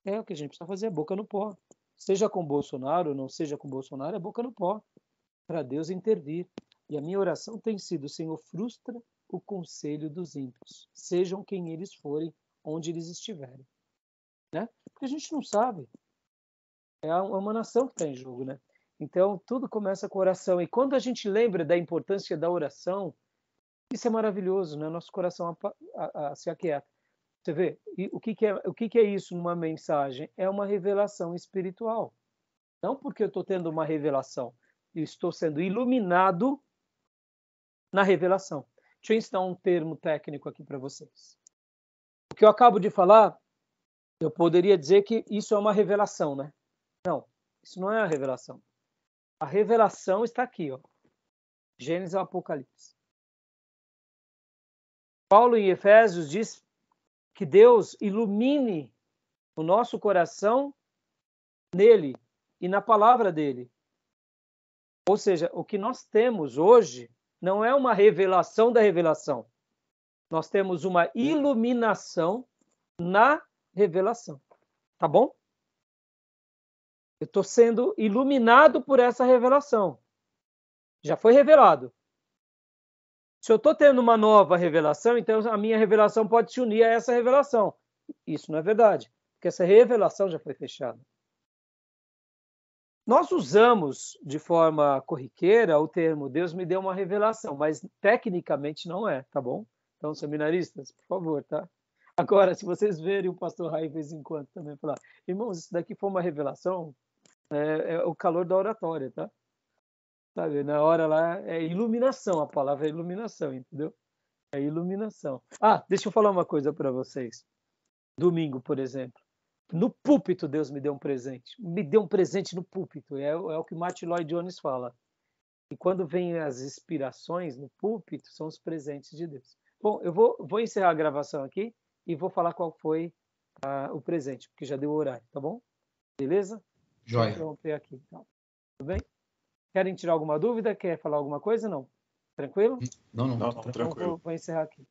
É o que a gente precisa fazer, é boca no pó. Seja com Bolsonaro ou não seja com Bolsonaro, é boca no pó, para Deus intervir. E a minha oração tem sido, Senhor, frustra o conselho dos ímpios, sejam quem eles forem, onde eles estiverem. Né? Porque a gente não sabe. É uma nação que está em jogo, né? Então, tudo começa com oração. E quando a gente lembra da importância da oração, isso é maravilhoso, né? Nosso coração se aquieta. Você vê? E o que é isso numa mensagem? É uma revelação espiritual. Não porque eu estou tendo uma revelação. Eu estou sendo iluminado na revelação. Deixa eu ensinar um termo técnico aqui para vocês. O que eu acabo de falar, eu poderia dizer que isso é uma revelação, né? Não, isso não é a revelação. A revelação está aqui, ó. Gênesis e Apocalipse. Paulo em Efésios diz que Deus ilumine o nosso coração nele e na palavra dele. Ou seja, o que nós temos hoje não é uma revelação da revelação. Nós temos uma iluminação na revelação. Tá bom? Eu estou sendo iluminado por essa revelação. Já foi revelado. Se eu estou tendo uma nova revelação, então a minha revelação pode se unir a essa revelação. Isso não é verdade, porque essa revelação já foi fechada. Nós usamos de forma corriqueira o termo Deus me deu uma revelação, mas tecnicamente não é, tá bom? Então, seminaristas, por favor, tá? Agora, se vocês verem o pastor Rai de vez em quando também falar, irmãos, isso daqui foi uma revelação, é o calor da oratória, tá? Sabe, na hora lá é iluminação, a palavra é iluminação, entendeu? É iluminação. Deixa eu falar uma coisa para vocês. Domingo, por exemplo. No púlpito, Deus me deu um presente. Me deu um presente no púlpito. É o que Martin Lloyd Jones fala. E quando vem as inspirações no púlpito, são os presentes de Deus. Bom, eu vou encerrar a gravação aqui e vou falar qual foi o presente, porque já deu o horário, tá bom? Beleza? Joia. interromper aqui. Então, tudo bem? Querem tirar alguma dúvida? Quer falar alguma coisa? Não? Tranquilo? Não, Não, tranquilo. tranquilo. Vou encerrar aqui.